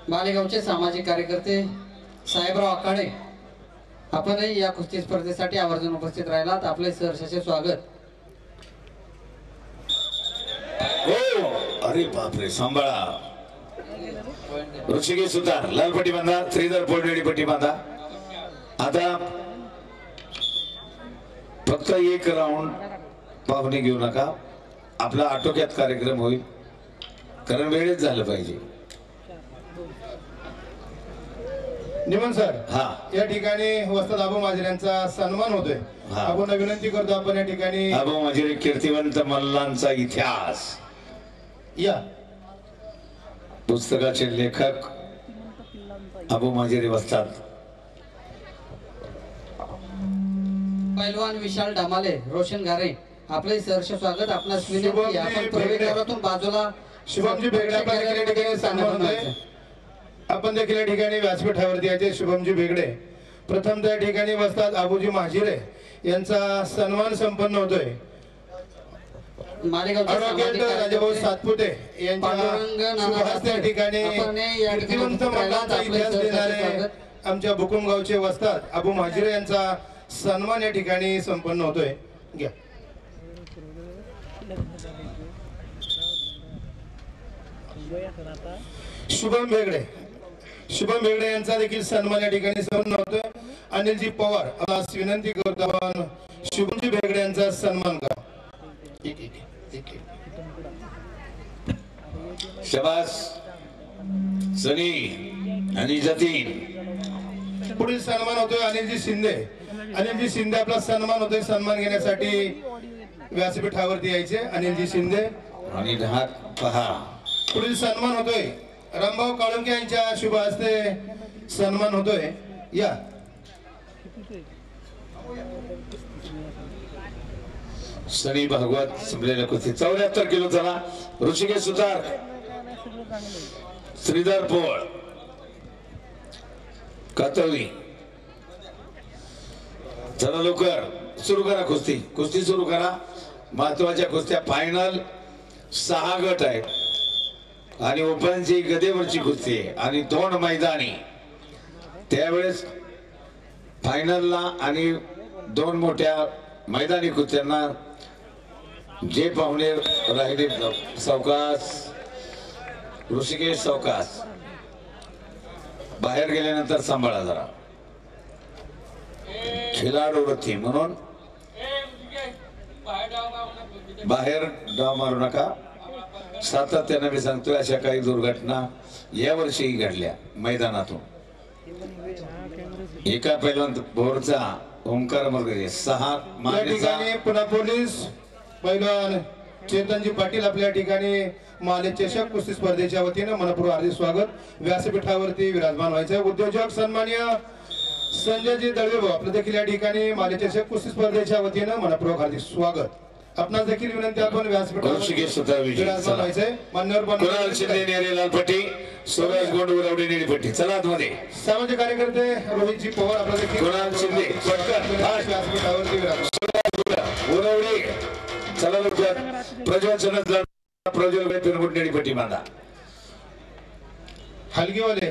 मालेगावचे सामाजिक कार्यकर्ते साहेबराव आखाडे आपणही या कुस्ती स्पर्धेसाठी आवर्जून उपस्थित राहिलात आपले सहर्षाचे स्वागत. हो अरे बापरे सांभाळा. ऋषिकेश सुतार लालपट्टी बांधा श्रीधर पोळरेडी पट्टी बांधा. आता फक्त एक राऊंड पाहुणे घेऊ नका आपला आटोक्यात कार्यक्रम होईल कारण वेळेत झालं पाहिजे. निमन सर हा या ठिकाणी वस्ताद आबू माझे यांचा सन्मान होतोय. हा. आपण विनंती करतो आपण या ठिकाणी आबू माझे कीर्तिवंत मल्लांचा इतिहास या पुस्तकाचे लेखक आबू माजिरे वस्ताद. पैलवान विशाल डामाले रोशन घारे आपले सहर्ष स्वागत. आपणास विनंती आपण प्रवेशद्वारातून बाजूला शुभमजी बेगडे आपल्या देखील या ठिकाणी सन्मान होतोय. आपण देखील या ठिकाणी व्यासपीठावरती याचे शुभमजी बेगडे प्रथम त्या ठिकाणी वस्ताद आबूजी महाजिरे यांचा सन्मान संपन्न होतोय. ॲडव्होकेट राजाभाऊ सातपुते यांच्या शुभ हस्ते या ठिकाणी कीर्तिवंत मल्लांचा इतिहास देणारे आमच्या बुकुमगावचे वस्ताद आबू महाजिरे यांचा सन्मान या ठिकाणी संपन्न होतोय. घ्या शुभम बेगडे यांचा देखील सन्मान या ठिकाणी संपन्न होतोय. अनिलजी पवार आपणास विनंती करतो आपण शुभमजी बेगडे यांचा सन्मान करा. शबास सनी आणि जतीन. पुढील सन्मान होतोय अनिलजी शिंदे. अनिलजी शिंदे आपला सन्मान होतोय. सन्मान घेण्यासाठी व्यासपीठावरती यायचे अनिलजी शिंदे. आणि हात पहा. पुढील सन्मान होतोय रामभाऊ काळुंके यांच्या शुभ हस्ते सन्मान होतोय. या सनी भागवत संपलेल्या कुस्ती 74 किलो चला. ऋषिकेश सुतार श्रीधर पोळ कातळी. चला लवकर सुरू करा कुस्ती. कुस्ती सुरू करा. महत्वाच्या कुस्त्या फायनल 6 गट आहेत आणि ओपनची गदेवरची कुस्ती आहे आणि 2 मैदानी. त्यावेळेस फायनलला आणि 2 मोठ्या मैदानी कुस्त्यांना जे पाहुणे राहिले सावकाश ऋषिकेश सावकाश बाहेर गेल्यानंतर सांभाळा जरा. खिलाडू वृत्ती म्हणून बाहेर डाव मारू नका. सातत्याने मी सांगतोय अशा काही दुर्घटना यावर्षी घडल्या मैदानातून. एका पैलवान भोरचा ओंकार मर्गजे 6 या ठिकाणी पुन्हा पोलीस पैलवान चेतनजी पाटील आपल्या ठिकाणी माले चषक कुस्ती स्पर्धेच्या वतीने मनपूर्वक हार्दिक स्वागत. व्यासपीठावरती विराजमान व्हायचे उद्योजक सन्माननीय संजयजी दळवे भाऊ आपल्या देखील या ठिकाणी माले चषक कुस्ती स्पर्धेच्या वतीने मनपूर्वक हार्दिक स्वागत. आपणास देखील विनंती आपण व्यासपीठावर विराजमान व्हायचे. कुणाल शिंदे नेरे लालपट्टी सुरेश गोंड उरवडे निळीपट्टी. चला आतमध्ये. सामाजिक कार्यकर्ते रोहितजी पवार आपल्या देखील कुणाल शिंदे पटकन व्यासपीठावरती विराजमान उरवडे. चला लवकर. प्रज्वल सनद प्रज्वल पिरमुट निळीपट्टी बांधा. हलगीवाले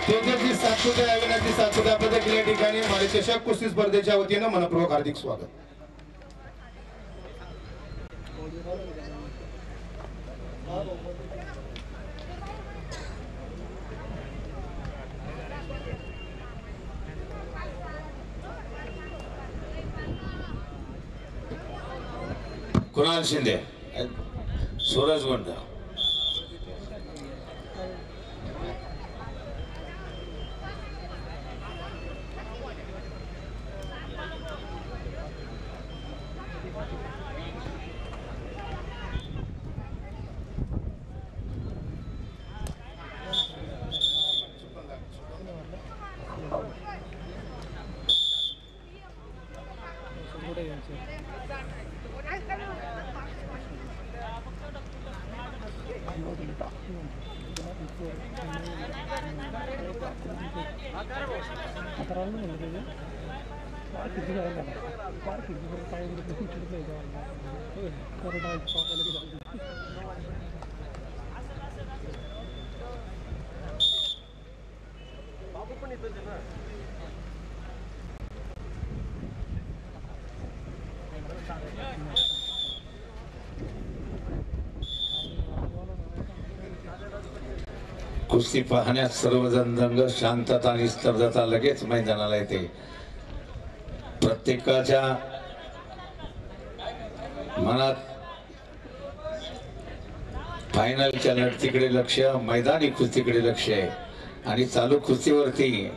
तेजस्वी सातपुते अविनाशजी सातपुते आपल्या देखील या ठिकाणी माले चषक कुस्ती स्पर्धेच्या वतीने मनपूर्वक हार्दिक स्वागत. कुणाल शिंदे सूरज गोंड. कुस्ती पाहण्यात सर्वजण दंग, शांतता आणि स्तब्धता लगेच मैदानाला येते. प्रत्येकाच्या मनात फायनलच्या लढतीकडे लक्ष, मैदानी कुस्तीकडे लक्ष आहे आणि चालू कुस्तीवरती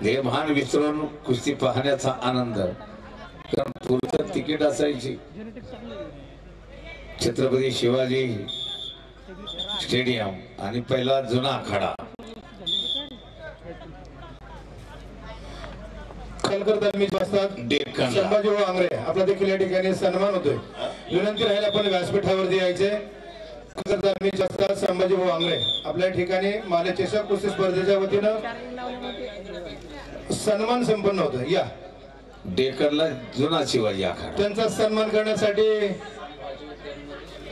देहभान विसरून कुस्ती पाहण्याचा आनंद. कारण पुढचं तिकीट असायची छत्रपती शिवाजी स्टेडियम आणि पहिला जुना आखाडा. खलकर तालमीचे असतात संभाजी आंग्रे आपला देखील या ठिकाणी सन्मान होतोय. विनंती राहील आपण व्यासपीठावरती यायचे. खलकर तालमीचे असतात संभाजी आंग्रे आपल्या ठिकाणी माले चषक कुस्ती स्पर्धेच्या वतीनं सन्मान संपन्न होतोय. या डेकरला जुना शिवाजी आखाडा त्यांचा सन्मान करण्यासाठी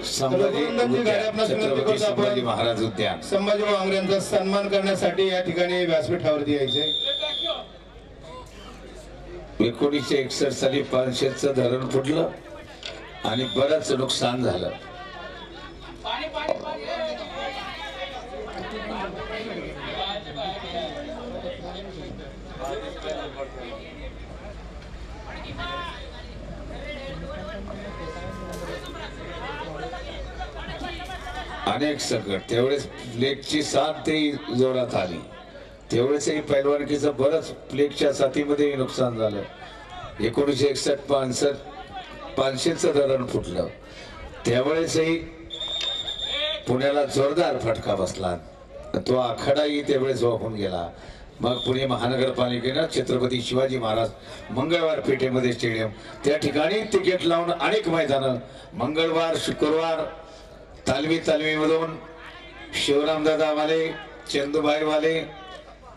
संभाजी उद्यान, छत्रपती संभाजी महाराज उद्यान. संभाजी आंग्रे यांचा सन्मान करण्यासाठी या ठिकाणी व्यासपीठावरती यायचे. 1961 साली पानशेतचं धरण फुटलं आणि बरंच नुकसान झालं. अनेक संकट, तेवढेच प्लेगची साथ ते जोरात आली, तेवढेचही पैलवानकीचं बरंच प्लेगच्या साथीमध्ये नुकसान झालं. 1961 पानशेतचं धरण फुटलं, त्यावेळेसही पुण्याला जोरदार फटका बसला. तो आखाडाही त्यावेळेस वाहून गेला. मग पुणे महानगरपालिकेनं छत्रपती शिवाजी महाराज मंगळवार पेठेमध्ये स्टेडियम, त्या ठिकाणी तिकीट लावून अनेक मैदानं, मंगळवार शुक्रवार तालमीमधून शिवरामदादा वाले, चंदूबाई वाले,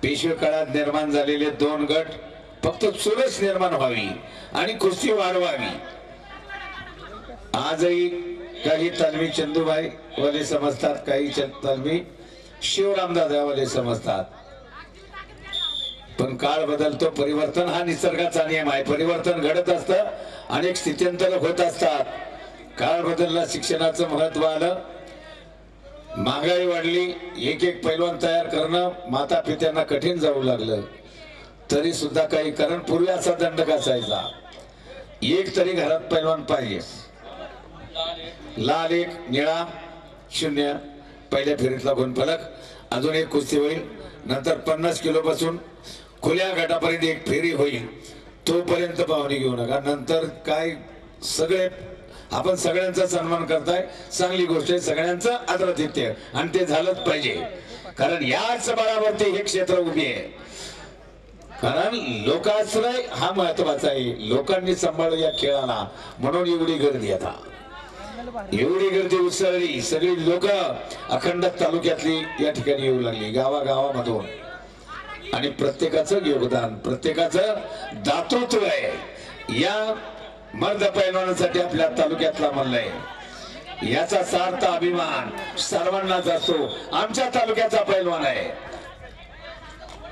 पेशवे काळात निर्माण झालेले 2 गट फक्त चुरस निर्माण व्हावी आणि कुस्ती वाढवावी. आजही काही तालमी चंदूबाई वाले समजतात, काही तालमी शिवरामदादा वाले समजतात. पण काळ बदलतो, परिवर्तन हा निसर्गाचा नियम आहे. परिवर्तन घडत असतं, अनेक स्थित्यंतर होत असतात. काळ बदलला, शिक्षणाचं महत्व आलं, महागाई वाढली, एक पैलवान तयार करणं माता पित्यांना कठीण जाऊ लागलं. तरी सुद्धा काही, कारण पूर्वी असा दंडक असायचा, एक तरी घरात पैलवान पाहिजे. लाल 1 निळा 0 पहिल्या फेरीतला गुणफलक. अजून एक कुस्ती होईल, नंतर 50 किलो पासून खुल्या गटापर्यंत एक फेरी होईल. तोपर्यंत पाहुणी घेऊ नका. नंतर काय, सगळे आपण सगळ्यांचा सन्मान करताय, चांगली गोष्ट आहे, सगळ्यांचं आदरातिथ्य, आणि ते झालंच पाहिजे. कारण याच बळावरती हे क्षेत्र उभी आहे. कारण लोकाश्रय हा महत्वाचा आहे. लोकांनी सांभाळलं या खेळाला, म्हणून एवढी गर्दी. आता एवढी गर्दी उसळली, सगळी लोक अखंड तालुक्यातली या ठिकाणी येऊ लागली, गावागावामधून. आणि प्रत्येकाचं योगदान, प्रत्येकाचं दातृत्व आहे. या मर्द पैलवानासाठी आपल्या तालुक्यातला म्हणलंय, याचा सार्थ अभिमान सर्वांनाच असतो. आमच्या तालुक्याचा पैलवान आहे,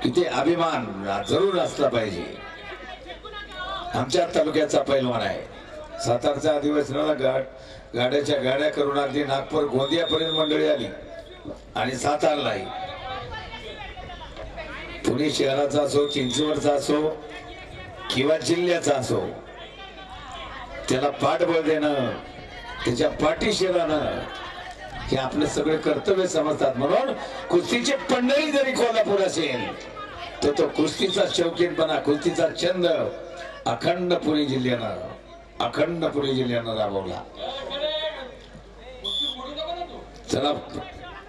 इथे अभिमान जरूर असला पाहिजे. आमच्या तालुक्याचा पैलवान आहे. सातारच्या अधिवेशनाला गाड्याच्या गाड्या करून अगदी नागपूर गोंदियापर्यंत मंडळी आली, आणि सातारलाही. पुणे शहराचा असो, चिंचवडचा असो किंवा जिल्ह्याचा असो, त्याला पाठबळ देणं, त्याच्या पाठीशी राहणं, हे आपले सगळे कर्तव्य समजतात. म्हणून कुस्तीची पंढरी जरी कोल्हापूर असेल, तर तो कुस्तीचा शौकीनपणा, कुस्तीचा छंद अखंड पुणे जिल्ह्यानं राबवला. चला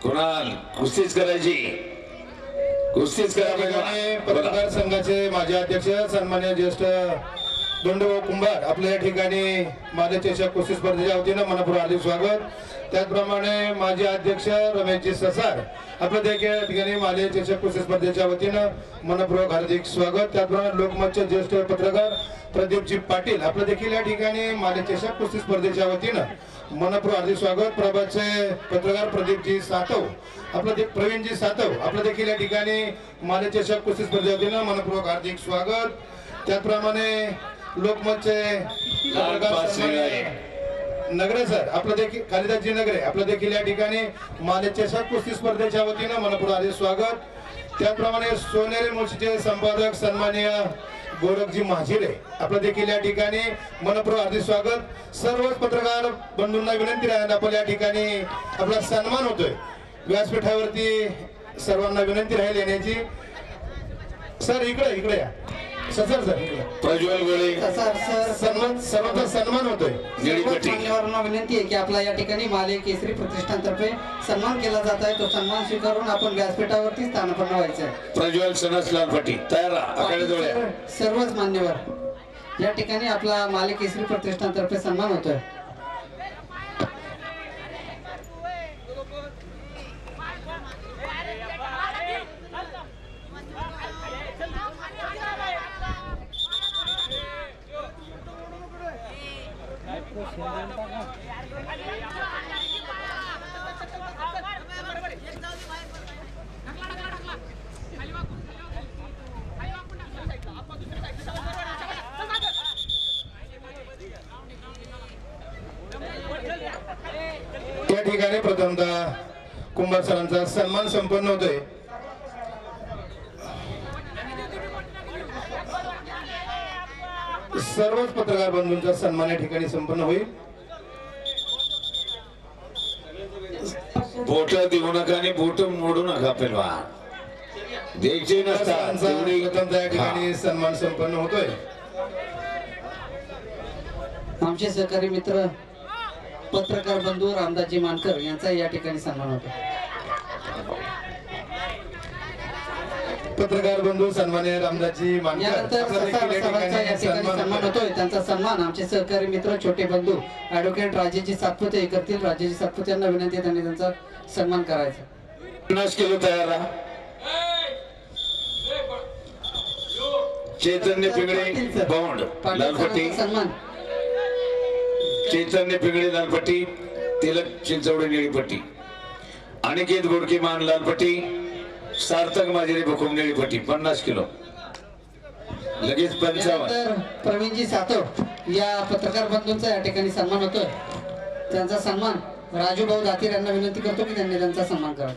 कुणाल, कुस्तीच करायची, कुस्तीच करा. पत्रकार संघाचे माजी अध्यक्ष सन्मान्य ज्येष्ठ दोंडभाऊ कुंभार आपल्या या ठिकाणी माले चषक कुस्ती स्पर्धेच्या वतीनं मनपूर्वक हार्दिक स्वागत. त्याचप्रमाणे माजी अध्यक्ष रमेशजी ससार आपल्या देखील या ठिकाणी माले चषक कुस्ती स्पर्धेच्या वतीनं मनपूर्वक हार्दिक स्वागत. त्याचप्रमाणे लोकमतचे ज्येष्ठ पत्रकार प्रदीपजी पाटील आपल्या देखील या ठिकाणी माले चषक कुस्ती स्पर्धेच्या वतीनं मनपूर्वक हार्दिक स्वागत. प्रभातचे पत्रकार प्रदीपजी सातव आपलं प्रवीणजी सातव आपल्या देखील या ठिकाणी माले चषक कुस्ती स्पर्धेच्या वतीनं मनपूर्वक हार्दिक स्वागत. त्याचप्रमाणे लोकमतचे नगरे सर आपलं देखील कालिदासजी नगरे आपलं देखील या ठिकाणी माले चषक कुस्ती स्पर्धेच्या वतीनं मनपूर्वक हार्दिक स्वागत. त्याचप्रमाणे सोनेरी मुळशीचे संपादक सन्माननीय गोरखजी महाजिरे आपलं देखील या ठिकाणी मनपूर्वक हार्दिक स्वागत. सर्वच पत्रकार बंधूंना विनंती आहे आपण या ठिकाणी आपला सन्मान होतोय व्यासपीठावरती सर्वांना विनंती राहील येण्याची. सर इकडे या सर इकडे प्रज्वल गोळे सन्मान सर्वांचा सन्मान होतोय. मान्यवरांना विनंती आहे की आपला या ठिकाणी माले केसरी प्रतिष्ठानतर्फे सन्मान केला जात आहे. तो सन्मान स्वीकारून आपण व्यासपीठावरती स्थानापन्न व्हायचं आहे. प्रज्वल सनस लालपट्टी तयार आखाडे सर्वच मान्यवर या ठिकाणी आपला माले केसरी प्रतिष्ठानतर्फे सन्मान होतोय. त्या ठिकाणी प्रथमतः कुंभार सरांचा सन्मान संपन्न होतोय. सर्वच पत्रकार बंधूंचा सन्मान या ठिकाणी संपन्न होईल. बोट देऊ नका आणि बोट मोडू नका पेलवान द्यायचे नसतात. प्रथमतः या ठिकाणी सन्मान संपन्न होतोय. आमचे सहकारी मित्र पत्रकार बंधू रामदासजी मानकर यांचा या ठिकाणी सन्मान होतो. पत्रकार बंधू सन्माननीय रामदासजी मानकर यानंतर आपला देखील या ससाचा या ठिकाणी सन्मान सन्मान होतोय. त्यांचा सन्मान आमचे सहकारी मित्र छोटे बंधू ऍडव्होकेट राजेजी सातपुते हे करतील. राजेजी सातपुते यांना विनंती आहे त्यांनी त्यांचा सन्मान करायचा. 50 किलो तयार राहा. चैतन्य पिंगळे बाउंड लालपट्टी सन्मान चैतन्य पिंगळे लालपट्टी तिलक चिंचवडे निळीपट्टी अनिकेत गोडकेमान लालपट्टी सार्थक माजिरे भुकुम निळीपट्टी 50 किलो लगेच 55. यानंतर प्रवीणजी सातव या पत्रकार बंधूंचा या ठिकाणी सन्मान होतोय. त्यांचा सन्मान राजू भाऊ दातीर यांना विनंती करतो की त्यांनी त्यांचा सन्मान करावा.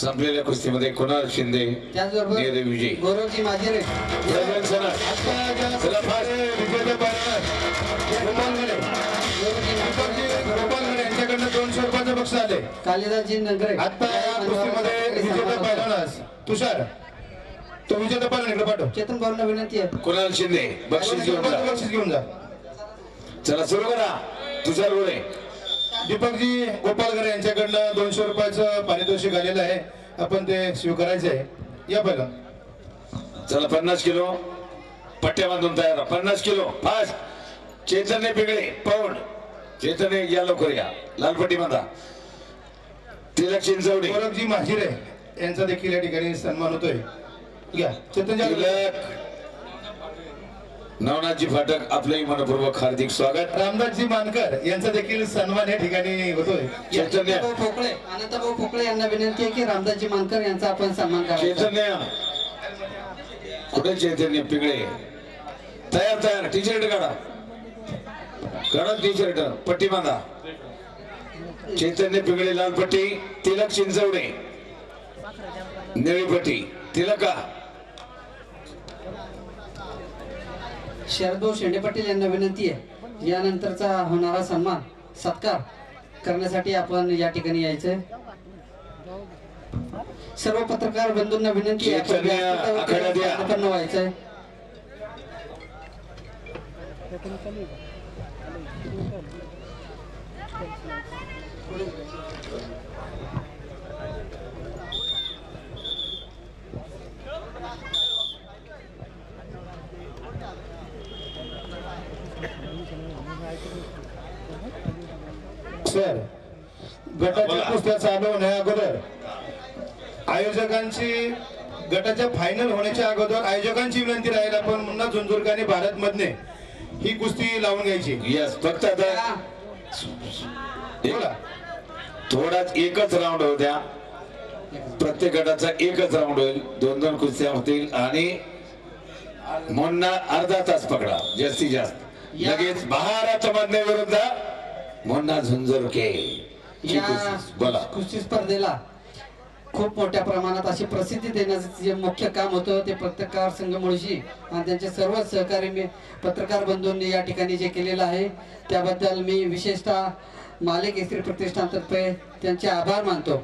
संपलेल्या कुस्तीमध्ये कुणाल शिंदे त्याचबरोबर विजय गौरवजी माजिरे प्रज्वल सनस चला फास्ट विजेते पायलट गोपालगड यांच्याकडनं 200 रुपयाचं बक्षीस आले. कालिदासजी नगरे आता या कुस्तीमध्ये विजेता पायलट तुषार तो विजेता पायलट इकडे पाठव. चेतन भाऊंना विनंती आहे. कुणाल शिंदे बक्षीस घेऊन जा. बक्षीस घेऊन जा. चला सुरू करा. तुषार गोळे दीपकजी गोपालगर यांच्याकडनं 200 रुपयाचं पारितोषिक आलेलं आहे. आपण ते स्वीकारायचं आहे. या पहिलं चला 50 किलो पट्ट्या बांधून तयार 50 किलो फास्ट. चैतन्य पिंगळे पाऊंड चैतन्य या लवकर या लालपट्टी बांधा. तिलक चिंचवडे गोरखजी महाजिरे यांचा देखील या ठिकाणी सन्मान होतोय. घ्या चेतन तिलक नवनाथजी फाटक आपलंही मनपूर्वक हार्दिक स्वागत. रामदासजी मानकर यांचा देखील सन्मान या ठिकाणी होतोय. चैतन्य पोकळे अनंतभाऊ पोकळे यांना विनंती आहे की रामदासजी मानकर यांचा आपण सन्मान करावा. चैतन्य कुठे चैतन्य पिंगळे तयार टी शर्ट काढा टी शर्ट पट्टी बांधा. चैतन्य पिंगळे लालपट्टी तिलक चिंचवडे निळीपट्टी तिलका शरदभाऊ शेंडे पाटील यांना विनंती आहे यानंतरचा होणारा सन्मान सत्कार करण्यासाठी आपण या ठिकाणी यायचंय. सर्व पत्रकार बंधूंना विनंती आहे आपण व्हायचंय. सर गटाच्या कुस्त्या चालू होण्या अगोदर आयोजकांची गटाच्या फायनल होण्याच्या अगोदर आयोजकांची विनंती राहील आपण मुन्ना झुंझुरकर आणि भारत मधने ही कुस्ती लावून घ्यायची. यस फक्त आता बोला. थोडाच एकच राऊंड होऊ द्या. प्रत्येक गटाचा एकच राऊंड होईल. 2-2 कुस्त्या होतील आणि मुन्ना अर्धा तास पकडा जास्तीत जास्त. लगेच भारत मधने विरुद्ध मुन्ना झुंझुरके. या बोला. कुस्ती स्पर्धेला खूप मोठ्या प्रमाणात अशी प्रसिद्धी देण्याचं जे मुख्य काम होतं ते पत्रकार संघ मुळशी आणि त्यांचे सर्व सहकारी पत्रकार बंधूंनी या ठिकाणी जे केलेलं आहे त्याबद्दल मी विशेषतः माले केसरी प्रतिष्ठानतर्फे त्यांचे आभार मानतो.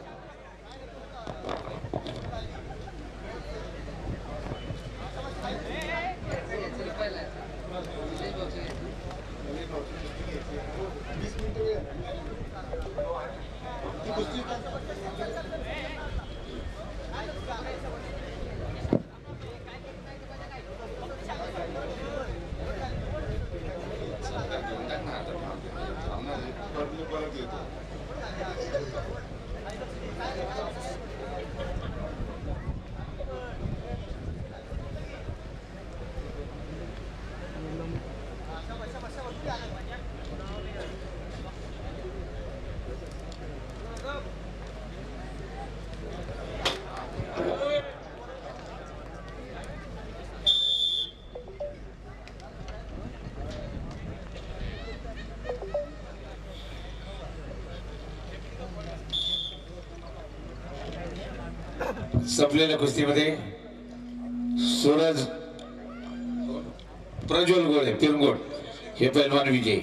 संपलेल्या कुस्तीमध्ये सूरज प्रज्वल गोळे पिरंगोट हे पैलवान विजयी.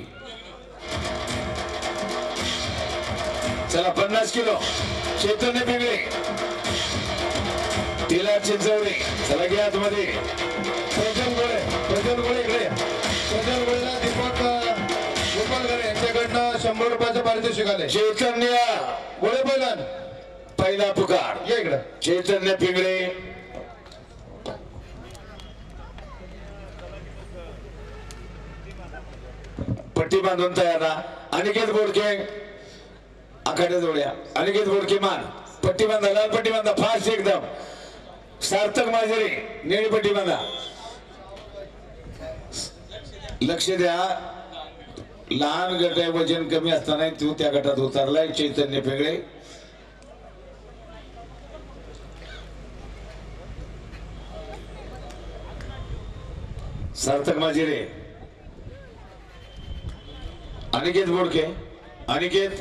चला 50 किलो चैतन्य पिंगळे तिला चिंचवडे. चला घ्या आतमध्ये प्रज्वल गोळे इकडे. प्रज्वल गोळेला दीपक गोपालकर यांच्याकडनं 100 रुपयाचं पारितोषिक आले. चैतन्य गोळे पैलवान पहिला पुकार. या इकडं. चैतन्य पिंगळे पट्टी बांधून तयार. अनिकेत बोडके आखाड्या जोड्या. अनिकेत बोडके मान पट्टी बांधा. लाल पट्टी बांधा फास्ट एकदम. सार्थक माझरे निळी पट्टी बांधा. लक्ष द्या लहान गट आहे वजन कमी असताना तू त्या गटात उतरलाय चैतन्य पिंगळे. सार्थक माझिरे अनिकेत बोडके. अनिकेत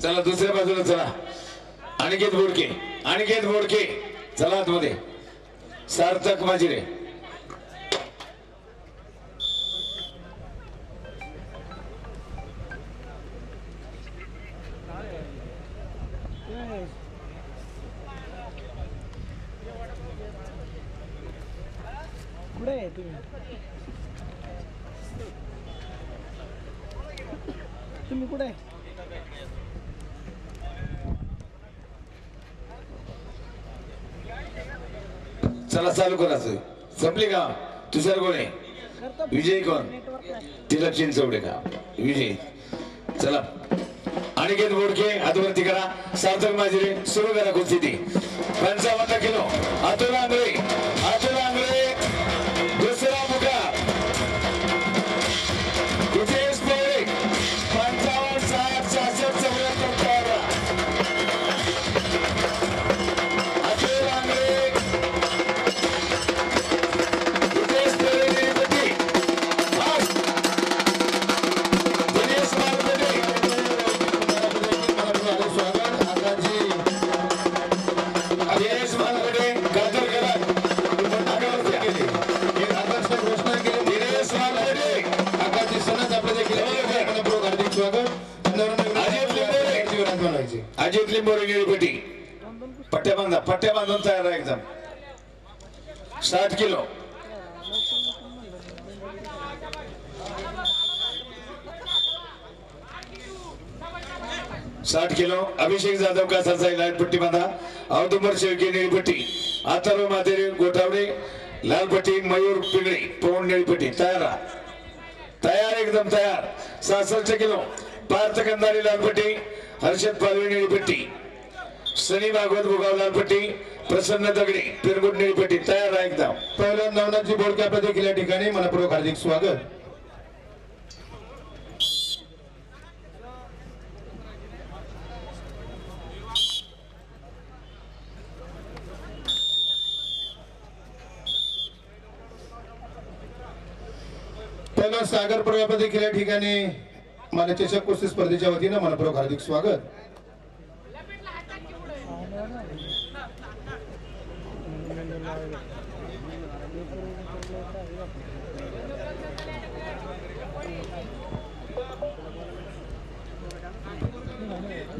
चला दुसऱ्या बाजूला चला. अनिकेत बोडके. अनिकेत बोडके चला आतमध्ये. सार्थक माझिरे तुम्ही कुठे चला चालू करायचं. संपली का. तुषार गोळे विजय कोण तिलक चिंचवडे का विजय. चला अनिकेत बोडके हातवरती करा. सार्थक माझिरे सुरू करा कुस्ती. 55 किलो अतुल आंगळे. अतुल आंगळे दुसरा पुकार. हितेश पोळे 55 60 66 74 अतुल आंगळे. हितेश पोळे निळीपट्टी. दिनेश मालपटे स्वागत. आकाशजी बांधून तयार आहे एकदम 60 किलो. अभिषेक जाधव कासाचा लाल पट्टी बांधा. औदुंबर शेळके निळी पट्टी. अथर्व मातेरे गोठावडे लाल पट्टी. मयूर पिंगळे पवन निळी पट्टी. तयार एकदम तयार. 66 किलो. पार्थ कंदारी लाल पट्टी. हर्षद पालवे निळी पट्टी. सनी भागवत भोगाव लाल पट्टी. प्रसन्न दगडे पिरगुट निळी पट्टी. तयार आहे एकदम. पहिलं नवनाथजी बोडके आपल्या देखील या ठिकाणी मनपूर्वक हार्दिक स्वागत. पहिला सागर प्रभाप देखील या ठिकाणी मला चषक कुस्ती स्पर्धेच्या वतीनं मनपूर्वक हार्दिक स्वागत.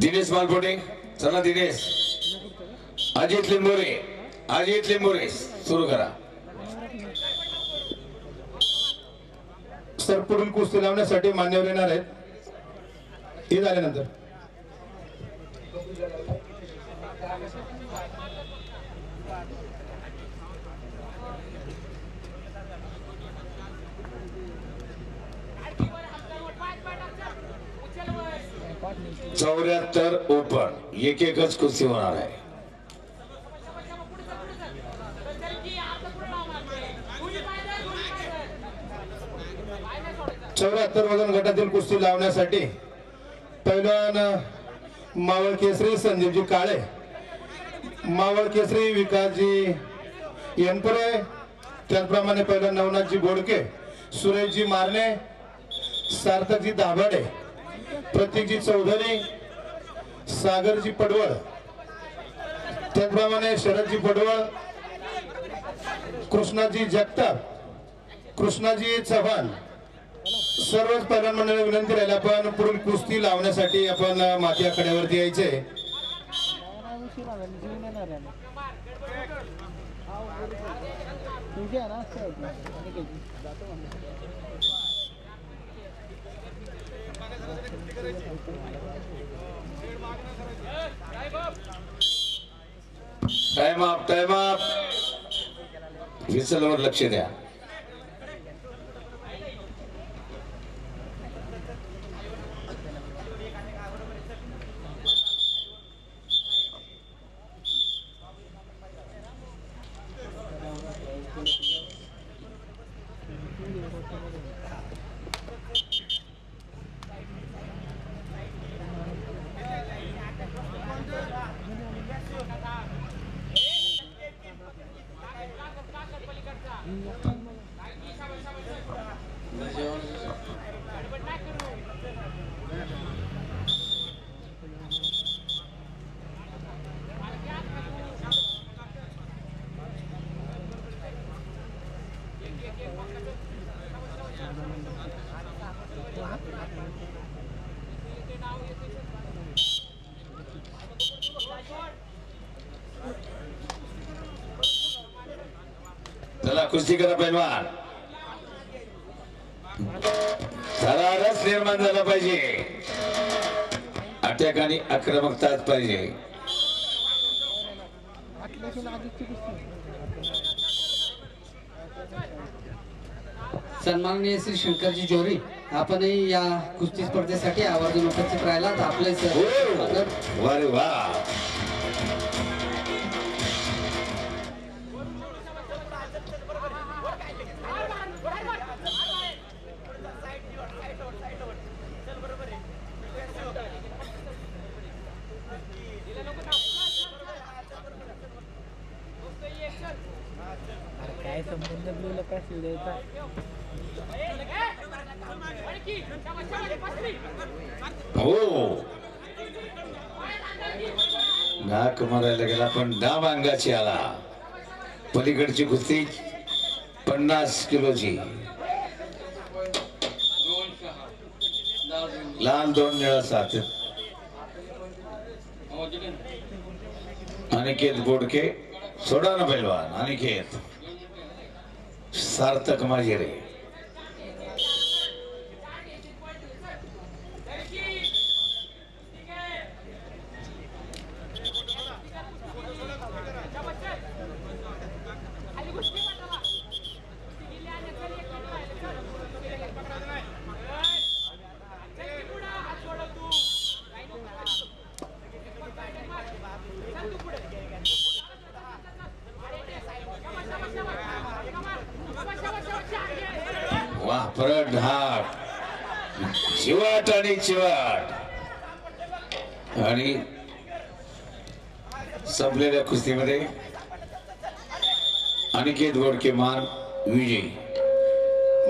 दिनेश मालपोटे. चला दिनेश. अजित लिंबोरे सुरू करा. सर पुढील कुस्ती लावण्यासाठी मान्यवर येणार आहेत. हे झाल्यानंतर चौऱ्याहत्तर ओपन एकच कुस्ती होणार आहे. चौऱ्याहत्तर वजन गटातील कुस्ती लावण्यासाठी पैलवान मावळ केसरी संदीपजी काळे, मावळ केसरी विकासजी यनपुरे, त्याचप्रमाणे पैलवान नवनाथजी बोडके, सुरेशजी मारणे, सार्थकजी दाभाडे, प्रतीकजी चौधरी, सागरजी पडवळ, त्याचप्रमाणे शरदजी पडवळ, कृष्णाजी जगताप, कृष्णाजी चव्हाण, सर्वच पैलवान मंडळाला विनंती राहील आपण पुढील कुस्ती लावण्यासाठी आपण माती आखाड्यावरती यायचे. Time up. विसलवर लक्ष द्या. चला कुस्ती करा पैलवान. थरारच निर्माण झाला पाहिजे. अटॅक आणि आक्रमकताच पाहिजे. सन्माननीय श्री शंकरजी जोरी, आपणही या कुस्ती स्पर्धेसाठी आवर्जून उपस्थित राहिला. आपले स्वागत. वारे वा. काय संबंध ब्लूला काय द्यायचा. हो नाक मारायला गेला पण डाम अंगाची आला. पलीकडची कुस्ती 50 किलोची. लाल 2 निळा 7. अनिकेत बोडके सोडा ना पैलवान अनिकेत सार्थक माजिरे वाह परत ढाक चिवाट आणि चिवाट आणि संपलेल्या कुस्तीमध्ये अनिकेत गोडके मान विजयी.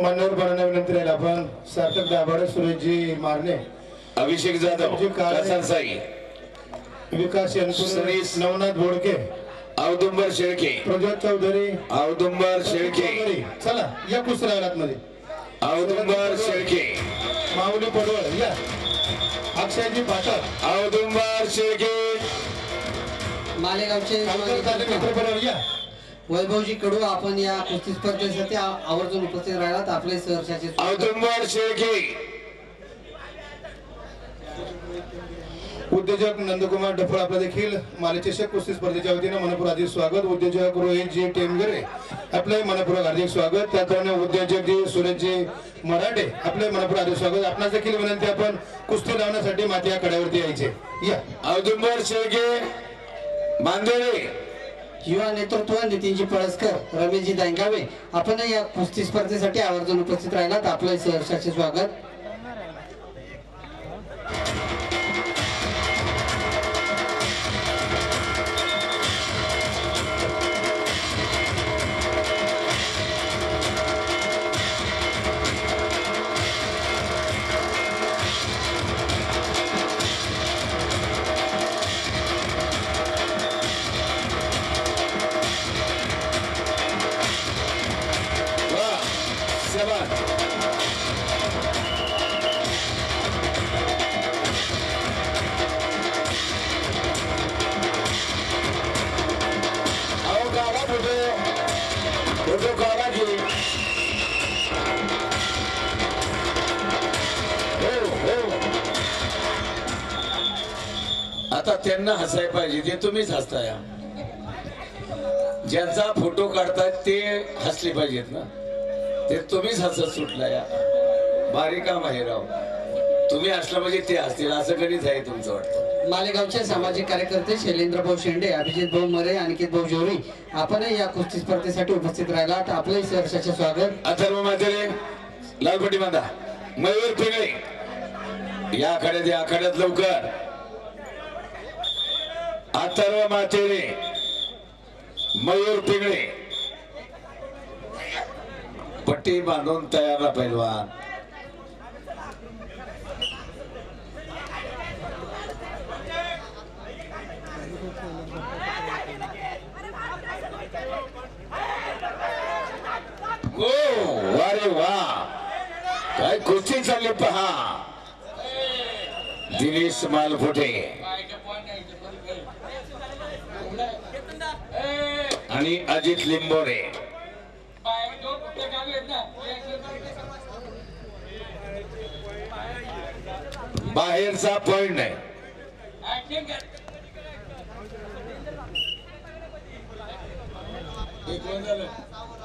मान्यवर बघायला विनंती राहील आपण सार्थक दाभाडे सुरेशजी मारणे अभिषेक जाधव साई विकास सनीस नवनाथ बोडके औदुंबर शेळके प्रज्वल चौधरी औदुंबर शेळके चला या कुस्ती राहिलात मध्ये औदुंबर शेळके माऊली पडवळ या अक्षयजी पाठक औदुंबर शेळके मालेगावचे मित्रपडवळ या वैभवजी कडू आपण या कुस्ती स्पर्धेसाठी आवर्जून उपस्थित राहिलात. आपले सहर्षाचे औदुंबर शेळके उद्योजक नंदकुमार डफळ आपला देखील मालेचषक कुस्ती स्पर्धेच्या वतीने मनपूर्वक हार्दिक स्वागत. उद्योजक रोहितजी टेमगरे आपले मनपूर्वक हार्दिक स्वागत. त्याचप्रमाणे उद्योजक जी सुरेशजी मराठे आपले मनपूर्वक हार्दिक स्वागत. आपणास देखील विनंती आपण कुस्ती लावण्यासाठी माती या कड्यावरती यायचे या. औदुंबर शेळके मांदेरे युवा नेतृत्व नितीनजी पळसकर रमेशजी दांगावे आपण या कुस्ती स्पर्धेसाठी आवर्जून उपस्थित राहिलात. आपले सहर्षाचे स्वागत. आता त्यांना हसायला पाहिजे ते तुम्हीच हसताय. ज्यांचा फोटो काढतायत ते हसले पाहिजेत ना. ते तुम्हीच हसत सुटलाय. भारी काम आहे राव. तुम्ही हसलं म्हणजे ते हसतील असं कधीच आहे तुमचं वाटतं. मालेगावचे सामाजिक कार्यकर्ते शैलेंद्र भाऊ शेंडे अभिजित भाऊ मरे अनिकेत भाऊ जोरी आपण या कुस्ती स्पर्धेसाठी उपस्थित राहिलात. आपले सहर्षाचे स्वागत. अथर्व म्हात्रे लालपट्टी बांधा. मयूर पिंगळे या आखाड्यात लवकर. अथर्व म्हात्रे मयूर पिंगळे पट्टी बांधून तयार ना पैलवान. ओ वारे वा काय कुस्ती चालली पहा. दिनेश मालफोटे आणि अजित लिंबोरे. बाहेरचा पॉइंट नाही.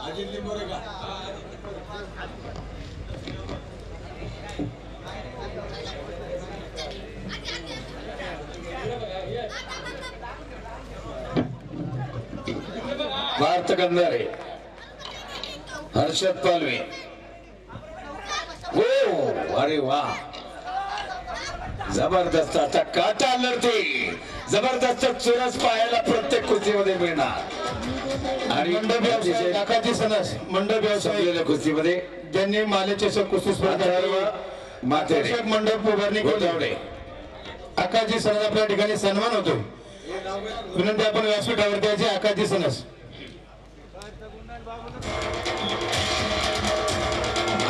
अजित लिंबोरे का भारत कंदारे हर्षद पालवे. हो अरे वा जबरदस्त. आता काटा लढते जबरदस्त चुरस पाहायला प्रत्येक कुस्तीमध्ये मिळणार. आणि मंडप व्यवसाय काकाजी सनस मंडप व्यवसाय कुस्तीमध्ये ज्यांनी मालेचषक कुस्ती स्पर्धा माते मंडप उभारणी केली. आकाजी सनस आपल्या ठिकाणी सन्मान होतो. विनंती आपण व्यासपीठावरती यायचे. आकाजी सनस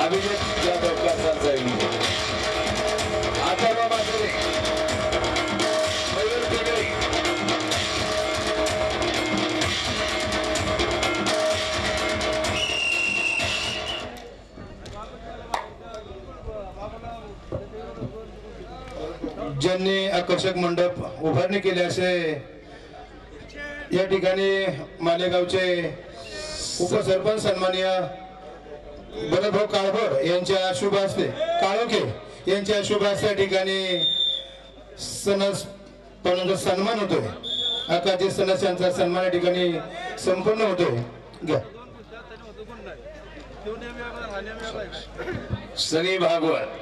अभिजित जाधव कासांचा अथर्व म्हात्रे मयूर पिंगळे यांनी आकर्षक मंडप उभारणी केली असे या ठिकाणी मालेगावचे उपसरपंच सन्माननीय भरतभाऊ काळभोर यांच्या शुभ हस्ते काळोखे यांच्या शुभ हस्ते या ठिकाणी सन्मान होतोय. आकाजी सणस यांचा सन्मान या ठिकाणी संपन्न होतोय. घ्या सनी भागवत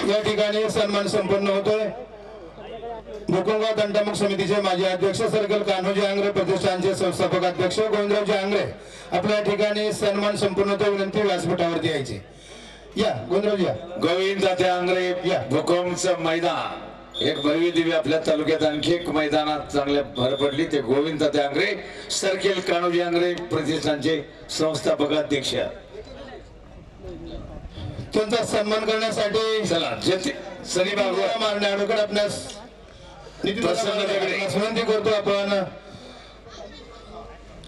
या ठिकाणी सन्मान संपन्न होतोय. भुकुंगाव दंडमुख समितीचे माजी अध्यक्ष सर्कल कान्होजी आंग्रे प्रतिष्ठानचे संस्थापक अध्यक्ष गोविंदरावजी आंग्रे आपल्या ठिकाणी सन्मान संपन्न होतो. विनंती व्यासपीठावरती यायची. या गोविंदरावजी या. गोविंद तात्या आंग्रे भूकंपचं मैदान एक भरवी दिव्य आपल्या तालुक्यात आणखी एक मैदानात चांगल्या भर पडली. ते गोविंद तात्या आंग्रे सर्कल कान्होजी आंग्रे प्रतिष्ठानचे संस्थापक अध्यक्ष. त्यांचा सन्मान करण्यासाठी चला सनी भागवत मारणे अडोकड आपल्यास विनंती करतो आपण.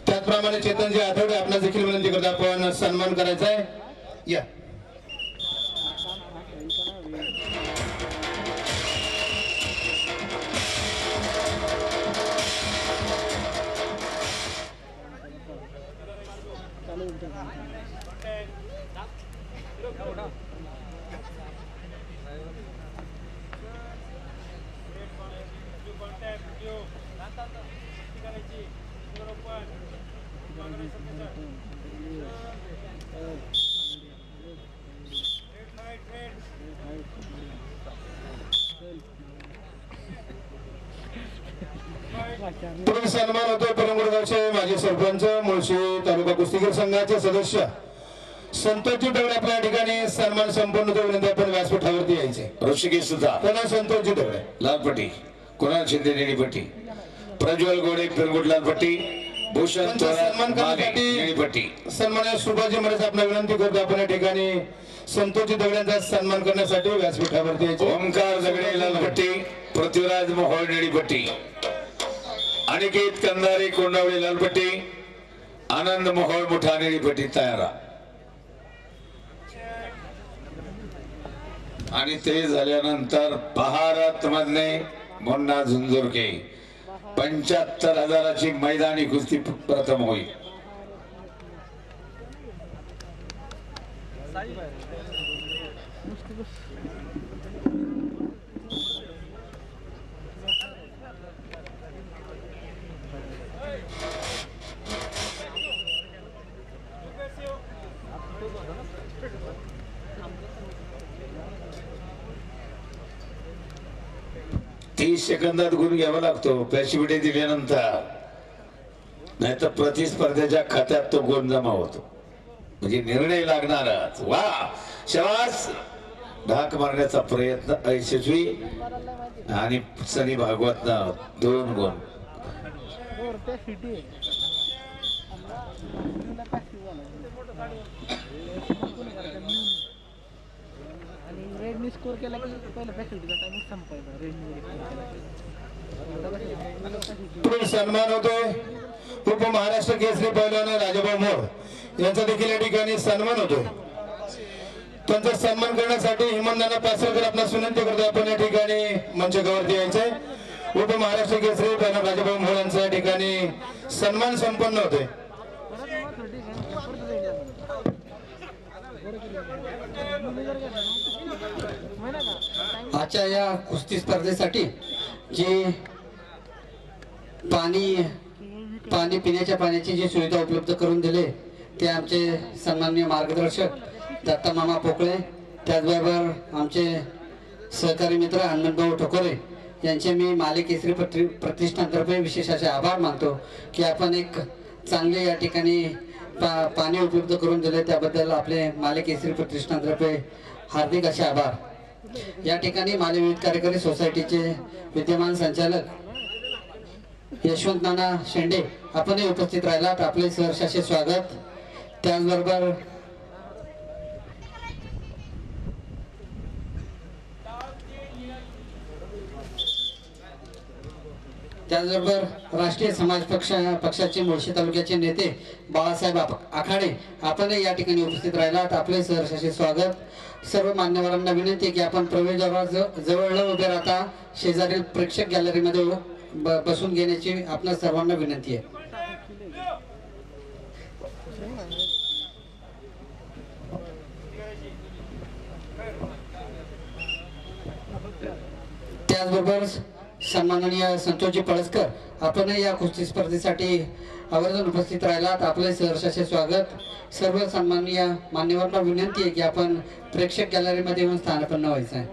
त्याचप्रमाणे चेतनजी आठवडे आपणास देखील विनंती करतो आपण सन्मान करायचा आहे. या पुढील सन्मान होतो परमगुरगावचे माजी सरपंच मुळशी तालुका कुस्तीगीर संघाचे सदस्य संतोषजी दगडे आपल्या ठिकाणी सन्मान संपन्न होतो. विनंती आपण व्यासपीठावरती यायचे. ऋषिकेश सुद्धा त्यांना संतोषजी दगडे लालपट्टी कुणाल शिंदे निळीपट्टी प्रज्वल गोडे पिरगुट लालपट्टी भूषण सन्मान करण्यासाठी निळीपट्टी सन्मान्य सुभाषजी महाराज आपण विनंती करतो आपण या ठिकाणी संतोषजी दगड्यांचा सन्मान करण्यासाठी व्यासपीठावरती यायचे. ओमकार दगडे लालपट्टी पृथ्वीराज मोहोळ निळीपट्टी अनिकेत कंदारे कोंडावळे लालपट्टी आनंद मोहोळ मुठा निळीपट्टी तयारा. आणि ते झाल्यानंतर भारत मधले मुन्ना झुंझुरके 75,000ची मैदानी कुस्ती प्रथम होईल. तीस सेकंदात गुण घ्यावा लागतो पॅसिव्हिटी दिल्यानंतर, नाहीतर प्रतिस्पर्ध्याच्या खात्यात तो गुण जमा होतो. म्हणजे निर्णय लागणारच. वा शाबास. ढाक मारण्याचा प्रयत्न यशस्वी आणि सनी भागवत 2 गुण. रेडनी स्कोर केला की पहिला फॅसिलिटीचा टाइम संपायचा. पुढील सन्मान होतोय उपमहाराष्ट्र केसरी पैलवान राजाभाऊ मोर यांचा देखील या ठिकाणी सन्मान होतोय. त्यांचा सन्मान करण्यासाठी हिमंदाना पासरकर आपणास विनंती करतो आपण या ठिकाणी मंचकावरती यायचंय. उपमहाराष्ट्र केसरी पैलवान राजाभाऊ मोर यांचा या ठिकाणी सन्मान संपन्न होतोय. आजच्या या कुस्ती स्पर्धेसाठी जे पाणी पिण्याच्या पाण्याची जी सुविधा उपलब्ध करून दिले ते आमचे सन्माननीय मार्गदर्शक दत्ता मामा पोकळे, त्याचबरोबर आमचे सहकारी मित्र हनुमंतभाऊ ठोकोरे यांचे मी माले केसरी प्रतिष्ठानतर्फे विशेष असे आभार मानतो की आपण एक चांगले या ठिकाणी पाणी उपलब्ध करून दिले, त्याबद्दल आपले माले केसरी प्रतिष्ठानतर्फे हार्दिक असे आभार। या ठिकाणी माले विविध कार्यकारी सोसायटीचे विद्यमान संचालक यशवंत नाना शेंडे आपणही उपस्थित राहिलात, आपले सहर्ष असे स्वागत। त्याचबरोबर राष्ट्रीय समाज पक्षाचे मुळशी तालुक्याचे नेते बाळासाहेब आखाडे आपणही या ठिकाणी उपस्थित राहिलात, आपले सहर्ष असे स्वागत। सर्व मान्यवरांना विनंती की आपण प्रवेशद्वारावर जवळ न उभे राहता शेजारील प्रेक्षक गॅलरीमध्ये बसून घेण्याची आपणा सर्वांना विनंती आहे। त्याचबरोबर सन्माननीय संतोषजी पळसकर आपणही या कुस्ती स्पर्धेसाठी आवर्जून उपस्थित राहिलात, आपले सहर्ष असे स्वागत। सर्व सन्माननीय मान्यवरांना विनंती आहे की आपण प्रेक्षक गॅलरीमध्ये येऊन स्थानापन्न व्हायचं आहे।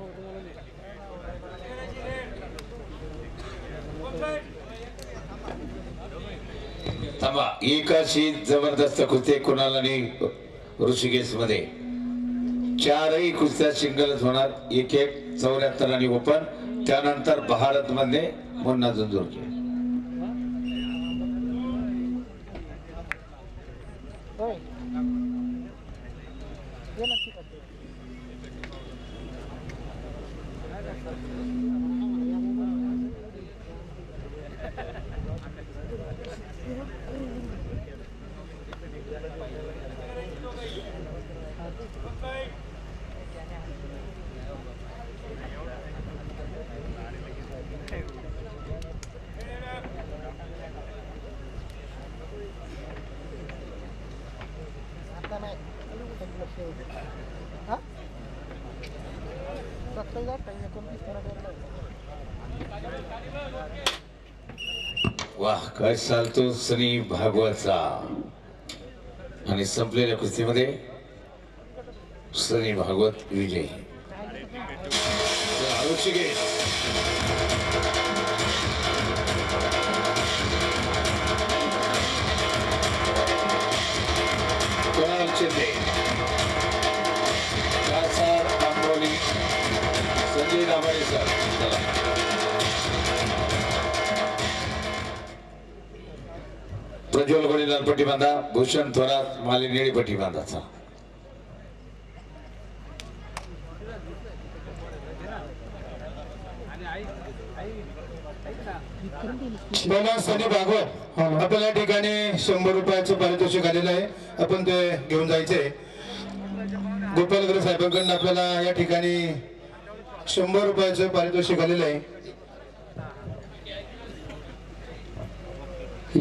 थांबा, एकाशी जबरदस्त कुस्ती कुणाला नाही ऋषिकेश मध्ये 4ही कुस्त्या सिंगलच होणार, 1-1 74 आणि ओपन, त्यानंतर भारत मध्ये मुन्ना झुंझुरके। वाह, काय चालतो सनी भागवतचा। आणि संपलेल्या कुस्तीमध्ये सनी भागवत विजयी। संजय दाभाडे सर, चला। प्रज्वल गोडे लाल पट्टी बांधा, भूषण थोरात माली निळी पट्टी बांधाचा। बोला सनी भागवत आपल्या ठिकाणी 100 रुपयाचं पारितोषिक आलेलं आहे, आपण ते घेऊन जायचे। गोपालगर साहेबांकडून आपल्याला या ठिकाणी 100 रुपयाचं पारितोषिक आलेलं आहे।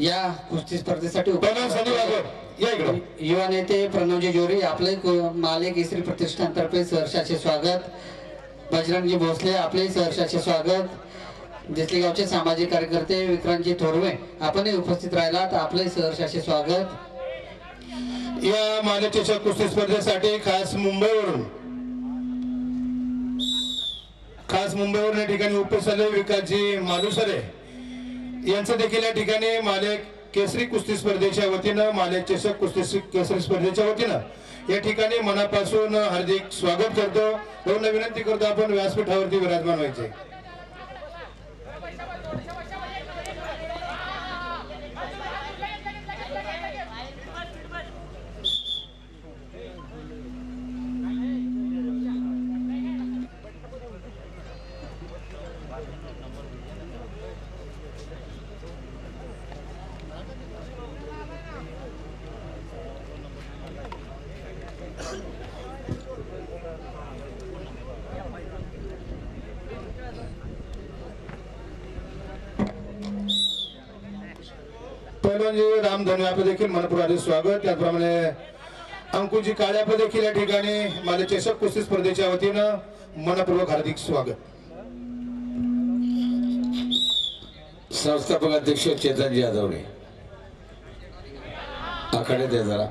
या कुस्ती स्पर्धेसाठी युवा नेते प्रणवजी जोरी आपले माले केसरी प्रतिष्ठानतर्फे सहर्षाचे स्वागत। बजरंगजी भोसले आपले सहर्षाचे स्वागत। देसलीगावचे सामाजिक कार्यकर्ते विक्रांतजी थोरवे आपणही उपस्थित राहिलात, आपले सहर्षाचे स्वागत। या मालेच्या कुस्ती स्पर्धेसाठी खास मुंबईवरून या ठिकाणी उपस्थित झाले विकासजी मालुसरे यांचं देखील या ठिकाणी माले केसरी कुस्ती स्पर्धेच्या वतीनं, माले चषक कुस्ती केसरी स्पर्धेच्या वतीनं या ठिकाणी मनापासून हार्दिक स्वागत करतो। म्हणून विनंती करतो आपण व्यासपीठावरती विराजमान व्हायचे। पैलवान जी राम धन्यवाद देखील मनपूर्वक स्वागत। त्याचप्रमाणे अंकुजी काळ्याप देखील या ठिकाणी माले चषक कुस्ती स्पर्धेच्या वतीनं मनपूर्वक हार्दिक स्वागत. संस्थापक अध्यक्ष चेतन जाधवने आखाडे दे जरा.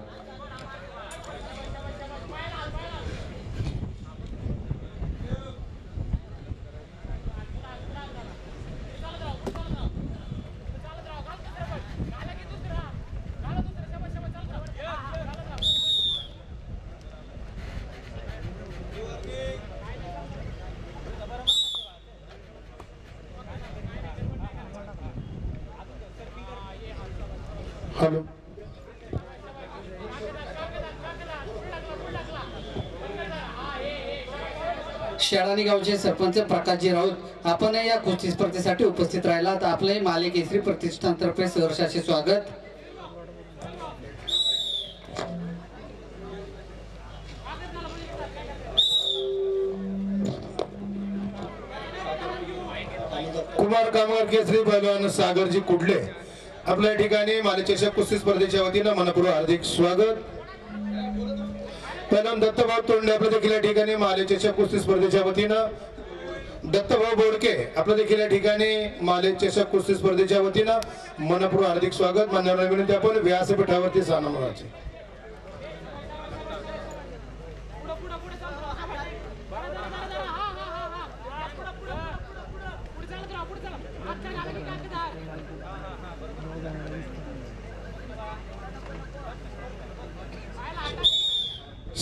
हॅलो. शेळानी गावचे सरपंच प्रकाशजी राऊत आपण या कुस्ती स्पर्धेसाठी उपस्थित राहिलात. आपले माले केसरी प्रतिष्ठानतर्फे सहर्ष असे स्वागत. कुमार कामगार केसरी पहलवान सागरजी कुडले आपल्या ठिकाणी माले चषक कुस्ती स्पर्धेच्या वतीनं मनपूर्वक हार्दिक स्वागत. पहलवान दत्तभाऊ तोंडे आपल्या देखील या ठिकाणी माले चषक कुस्ती स्पर्धेच्या वतीनं दत्तभाऊ बोडके आपल्या देखील या ठिकाणी माले चषक कुस्ती स्पर्धेच्या वतीनं मनपूर्वक हार्दिक स्वागत. मान्यवरांना विनंती आपण व्यासपीठावरती सानमनाचे.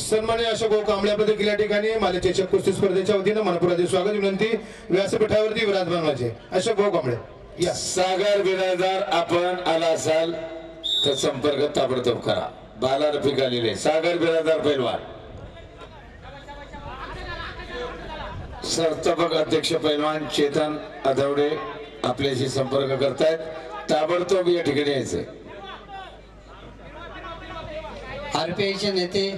सन्मान्य अशोक भाऊ कांबळे आपल्या देखील या ठिकाणी माले चषक कुस्ती स्पर्धेच्या वतीनं मनपूर्वक स्वागत. विनंती व्यासपीठावरती विराजमान व्हायचे. अशोक भाऊ कांबळे या. सागर बिराजदार आपण आला असाल तर संपर्क ताबडतोब करा. बाला रफिक आलेले सागर बिराजदार पैलवान. संस्थापक अध्यक्ष पैलवान चेतन आधवडे आपल्याशी संपर्क करतायत. ताबडतोब या ठिकाणी यायचं. आरपीआयचे नेते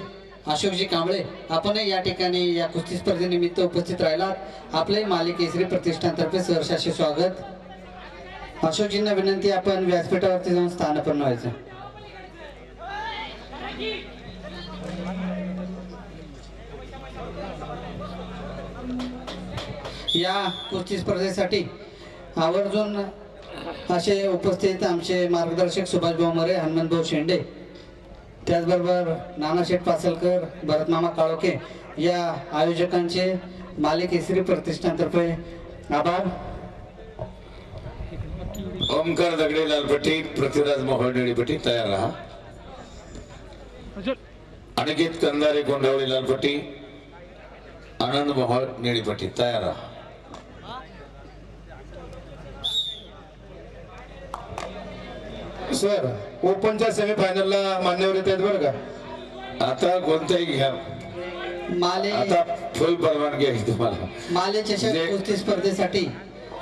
अशोकजी कांबळे आपण या ठिकाणी या कुस्ती स्पर्धेनिमित्त उपस्थित राहिलात. आपले माले केसरी प्रतिष्ठानतर्फे सहर्ष असे स्वागत. अशोकजींना विनंती आपण व्यासपीठावरती जाऊन स्थानापन्न व्हायचं. या कुस्ती स्पर्धेसाठी आवर्जून असे उपस्थित आमचे मार्गदर्शक सुभाषभाऊ मरे, हनुमंतभाऊ शेंडे, त्याचबरोबर नानाशेठ पासलकर, भरतमामा काळोखे या आयोजकांचे माले केसरी प्रतिष्ठानतर्फे आभार. ओमकार दगडे लालपट्टी, पृथ्वीराज मोहोळ निळीपट्टी तयार राहा. अनिकेत कंदारे कोंडावळी लालपट्टी, आनंद मोहोळ निळीपट्टी तयार राहा. सर ओपनच्या सेमीफायनलला मान्यवर येत आहेत बरं का. आता कोणताही घ्या. माले आता फुल परवानगी आहे तुम्हाला. माले चषक कुस्ती स्पर्धेसाठी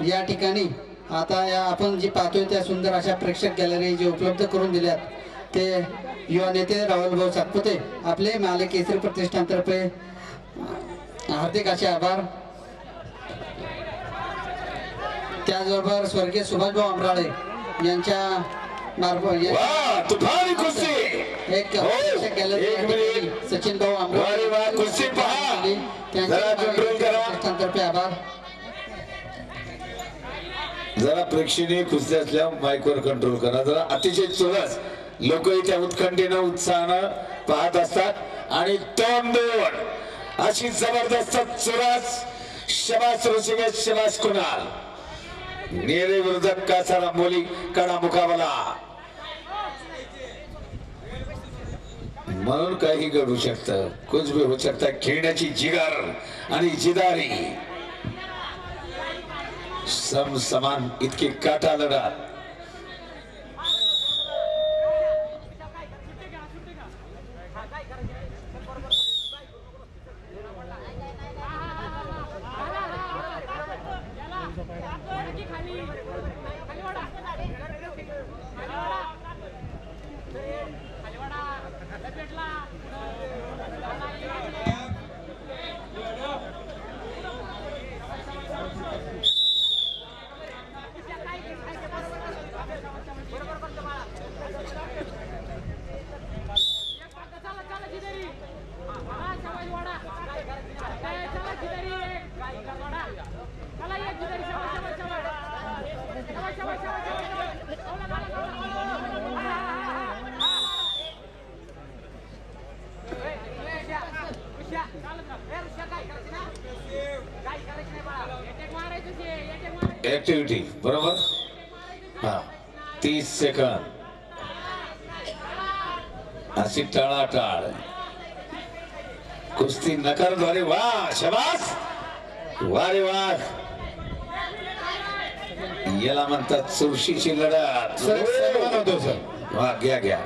या ठिकाणी आता या आपण जी पाहतोय त्या सुंदर अशा प्रेक्षक गॅलरी जे उपलब्ध करून दिल्यात ते युवा नेते राहुलभाऊ सातपुते आपले माले केसरी प्रतिष्ठानतर्फे हार्दिक असे आभार. त्याचबरोबर स्वर्गीय सुभाषभाऊ आमराळे यांच्या वाह, तुफानी कुस्ती. एक प्रेक्षक गॅलरी सचिन भाऊ आमराळे कुस्ती पहा. जरा कंट्रोल करा. प्रतिष्ठानतर्फे आभार. जरा प्रेक्षणीय कुस्ती असल्या माईकवर कंट्रोल करा. जरा अतिशय चुरस लोक त्या उत्कंठेनं उत्साहानं पाहत असतात आणि तोंड अशी जबरदस्त चुरस. शबास ऋषिकेश, शबास कुणाल. नेरे विरुद्ध कासारा मोली कडा मुकाबला. म्हणून काही घडू शकतं, कुछ भी होऊ शकतं. खेळण्याची जिगर आणि जिदारी समान इतकी काटा लढत. ऍक्टिव्हिटी बरोबर. हा 30 सेकंद अशी टाळाटाळ कुस्ती नकारद्वारे. वा शबास, वा रे वा. याला म्हणतात चुरशीची लढत. सर सन्मान होतो सर. वा घ्या घ्या.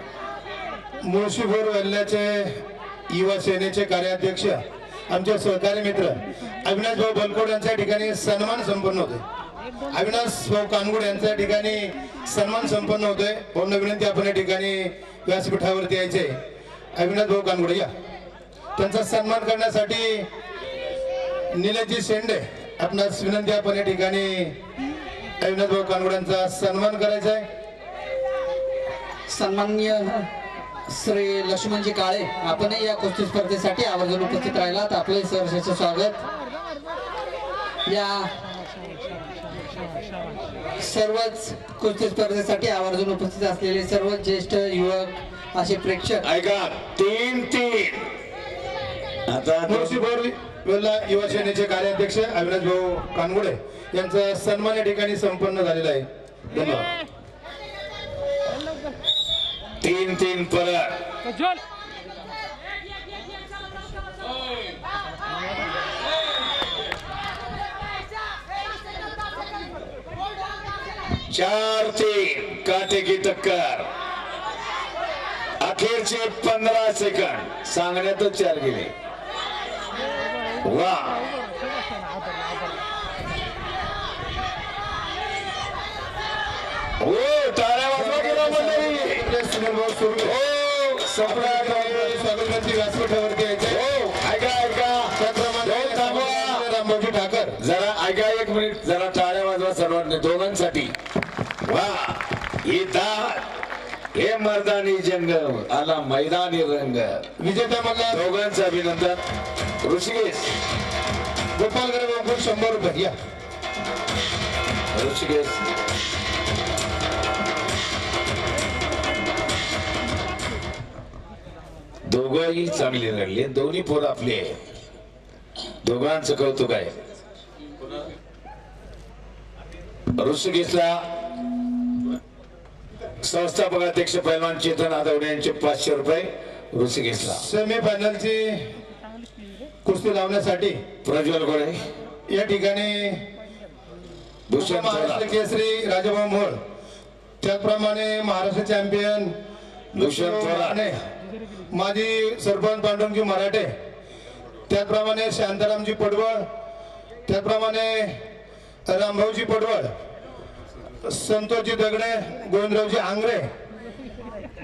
मुळशीभोर वेल्ल्याचे युवा सेनेचे कार्याध्यक्ष आमचे सहकारी मित्र अविनाश भाऊ बलकोड यांच्या ठिकाणी सन्मान संपन्न होते. अविनाश भाऊ कानगुड यांच्या ठिकाणी सन्मान संपन्न होतोय. पूर्ण विनंती आपण या ठिकाणी व्यासपीठावरती यायचे. अविनाश भाऊ कानगुड या. त्यांचा सन्मान करण्यासाठी निलेशजी शेंडे आपणास विनंती आपण या ठिकाणी अविनाश भाऊ कानगुड यांचा सन्मान करायचा आहे. सन्माननीय श्री लक्ष्मणजी काळे आपणही या कुस्ती स्पर्धेसाठी आवर्जून उपस्थित राहिलात. आपले सहर्ष स्वागत. या सर्वच कुस्ती स्पर्धेसाठी आवर्जून उपस्थित असलेले सर्व ज्येष्ठ युवक असे प्रेक्षक. ऐका 3-3. आता मुळशीभोर वेल्हा युवा सेनेचे कार्याध्यक्ष अविनाश भाऊ कानगुडे यांचा सन्मान या ठिकाणी संपन्न झालेला आहे. धन्यवाद. 3-3 परत. प्रज्वल 4-3 काटे की टक्कर. अखेरचे 15 सेकंड सांगण्यातच 4 गेले. वा हो टाळ्या वाजवा गेला मंडळी. सुनील भाऊ सुर्वे हो सम्राट स्वागतवरती व्यासपीठावरती यायचे. हो ऐका ऐका. त्याचप्रमाणे रामभाऊजी ठाकर. जरा ऐका 1 मिनिट. जरा टाळ्या वाजवा सर्वांनी दोघांसाठी. वा हे मर्दानी जंग आला मैदानी रंग. विजेता मल्हार दोघांचं अभिनंदन. ऋषिकेश गोपाल गरे 100 रुपये या. ऋषिकेश दोघंही चांगले लढले. दोन्ही पोर आपले. दोघांचं कौतुक आहे. ऋषिकेशला संस्थापक अध्यक्ष पैलवान चेतन आदवडे यांचे 500 रुपये. ऋषिकेशला सेमी फायनलची कुस्ती लावण्यासाठी प्रज्वल गोळे या ठिकाणी भूषण महाराष्ट्र केसरी राजाभाऊ मोळ, त्याचप्रमाणे महाराष्ट्र चॅम्पियन भूषण थोरात, माजी सरपंच पांडुरंगजी मराठे, त्याचप्रमाणे शांतारामजी पडवळ, त्याचप्रमाणे रामभाऊजी पडवळ, संतोषजी दगडे, गोविंदरावजी आंग्रे,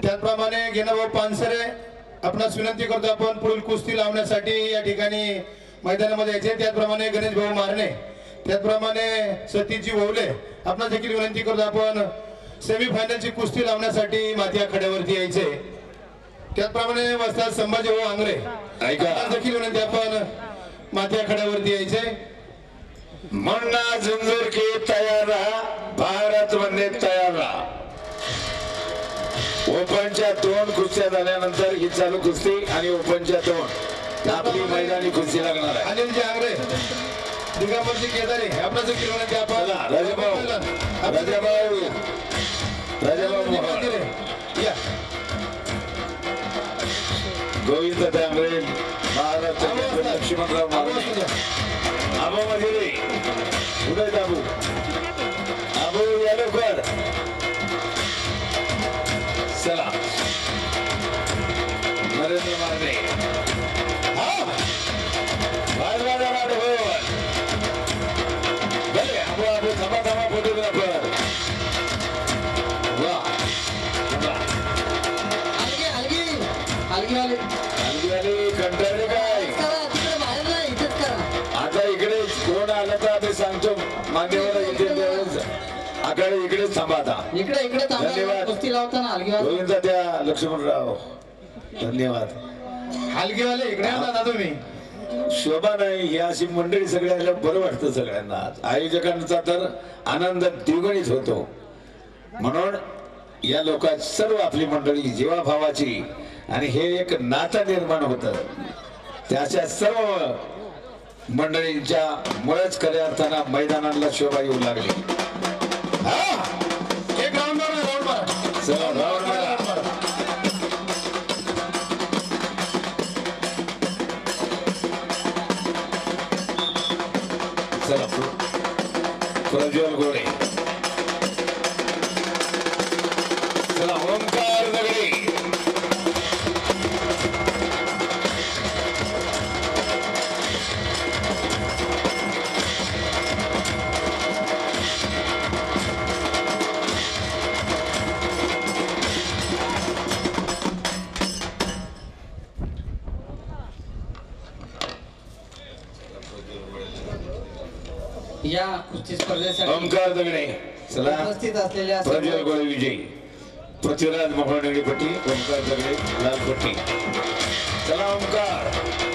त्याचप्रमाणे गेनाभाऊ पानसरे. आपणास विनंती करतो आपण पुढील कुस्ती लावण्यासाठी या ठिकाणी मैदानामध्ये यायचे. त्याचप्रमाणे गणेश भाऊ मारणे, त्याचप्रमाणे सतीजी ववले. आपणास देखील विनंती करतो आपण सेमी फायनलची कुस्ती लावण्यासाठी माती आखाड्यावरती यायचे. त्याचप्रमाणे वस्ताद संभाजी भाऊ आंग्रे ऐका देखील विनंती आपण माती आखाड्यावरती यायचे. मन्ना झुंझुर के तयार रहा, भारत बनने तयार रहा. ओपनच्या 2 कुस्त्या झाल्यानंतर ही चालू कुस्ती आणि ओपनच्या 2 आपली मैदानी कुस्ती लागणार आहे. अनिलजी आंग्रे, दिगंबरजी केदारे, आपणास देखील विनंती आपण राजाभाऊ मोहोळ, या गोविंद तांबरे, महाराष्ट्र लक्ष्मणराव मारणे, आबा मजिरे, उदय दाबू, आबू या लवकर. चला नरेंद्र मारणे, आबू आबू थांबा थांबा फोटोग्राफर. वा हलगी कंटाळले काय. आता इकडे कोण आलं तर आम्ही सांगतो मान्यवर इथे आकडे इकडेच थांबा. आता इकडे धन्यवाद. कुस्ती लावताना हलगी गोविंद त्या लक्ष्मणराव धन्यवाद. हलगीवाले इकडे आला ना तुम्ही. शोभा नाही ही अशी मंडळी सगळ्याला बरं वाटतं. सगळ्यांना आयोजकांचा तर आनंद द्विगुणित होतो. म्हणून या लोकांची सर्व आपली मंडळी जीवाभावाची आणि हे एक नातं निर्माण होतं. त्याच्या सर्व मंडळींच्या मुळेच खऱ्या अर्थानं मैदानाला शोभा येऊ लागली. हा एक राऊंड मारा, राऊंड मारा. चला राऊंड मारा. चला प्रज्वल गोडे. चला ओंकार दगडे. या कुस्ती स्पर्धेसाठी ओंकार दगडे. चला उपस्थित असलेल्या प्रज्वल गोळे विजयी. पृथ्वीराज मोहोळ निळी पट्टी, ओंकार दगडे लाल पट्टी. चला ओंकार.